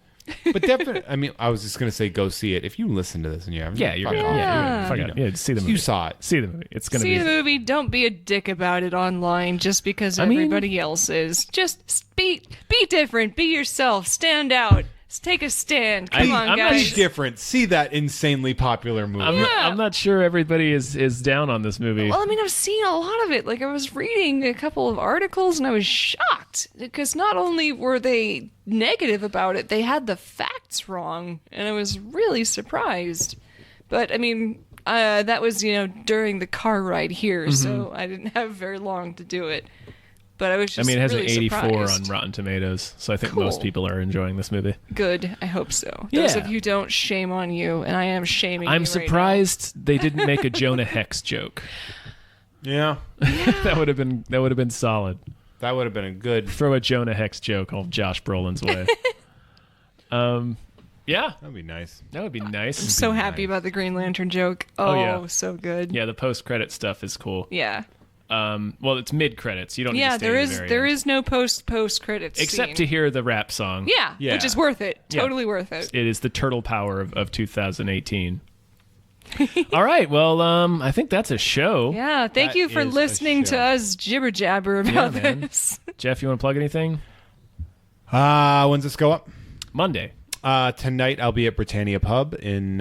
But definitely, I mean, I was just gonna say, go see it. If you listen to this and you haven't, Yeah, you're fuck good. off. Yeah, fuck You it. know. Yeah, see the movie. You saw it. See the movie. It's gonna See be. the movie. Don't be a dick about it online just because I mean- everybody else is. Just be different. Be yourself. Stand out. Take a stand. Come on, I'm not guys. Be different. See that insanely popular movie. I'm not sure everybody is down on this movie. Well, I mean, I've seen a lot of it. Like, I was reading a couple of articles and I was shocked because not only were they negative about it, they had the facts wrong. And I was really surprised. But, I mean, that was, during the car ride here, so I didn't have very long to do it. but I was just I mean, it has really an 84 surprised. on Rotten Tomatoes, so I think Cool. most people are enjoying this movie. Good. I hope so. Those Yeah. of you don't, shame on you, and I am shaming you I'm right surprised they didn't make a Jonah Hex joke. Yeah. That would have been solid. That would have been a good. Throw a Jonah Hex joke on Josh Brolin's way. Yeah, That'd be nice. that would be nice. I'm so happy about the Green Lantern joke. Oh, yeah. So good. Yeah, the post-credit stuff is cool. Yeah. Well, it's mid-credits. You don't need Yeah, to stay there to is the very there end. is no post credits Except scene. to hear the rap song. Yeah, Yeah. which is worth it. Yeah. Totally worth it. It is the turtle power of 2018. All right, well, I think that's a show. Yeah, thank That you for is a listening to show. us jibber jabber about man. this. Jeff, you want to plug anything? When's this go up? Monday. Tonight I'll be at Britannia Pub in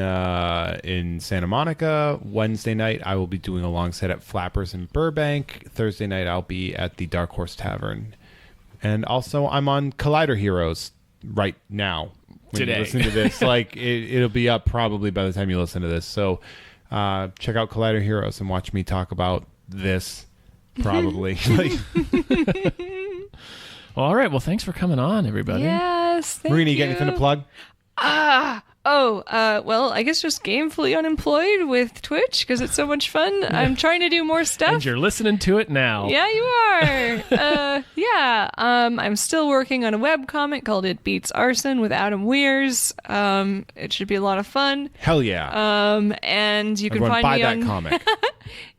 Santa Monica. Wednesday night I will be doing a long set at Flappers in Burbank. Thursday night I'll be at the Dark Horse Tavern. And also I'm on Collider Heroes right now. When Today. you listen to this, like it'll be up probably by the time you listen to this. So check out Collider Heroes and watch me talk about this. Probably. Well, all right. Well, thanks for coming on, everybody. Yes, thank Marina, you got anything to plug? Well, I guess just gamefully unemployed with Twitch because it's so much fun. I'm trying to do more stuff. And you're listening to it now. Yeah, you are. I'm still working on a webcomic called It Beats Arson with Adam Weirs. It should be a lot of fun. Hell yeah. And you can Everyone find buy me that on comic.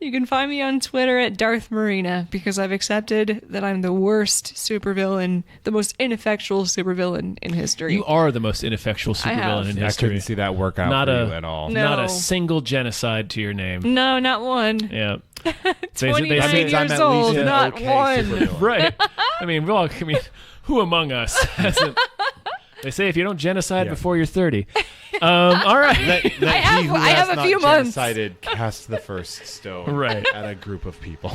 you can find me on Twitter at Darth Marina because I've accepted that I'm the worst supervillain, the most ineffectual supervillain in history. You are the most ineffectual I have. supervillain in I history. couldn't see that work out Not for a- you at all. No. Not a single genocide to your name. No, not one. Yeah. 29 means I'm years at old, least an not okay one. supervillain. Right. I mean, who among us hasn't? They say if you don't genocide Yeah. before you're 30. All right. Let he who I has have a not few months. genocided cast the first stone Right. at a group of people.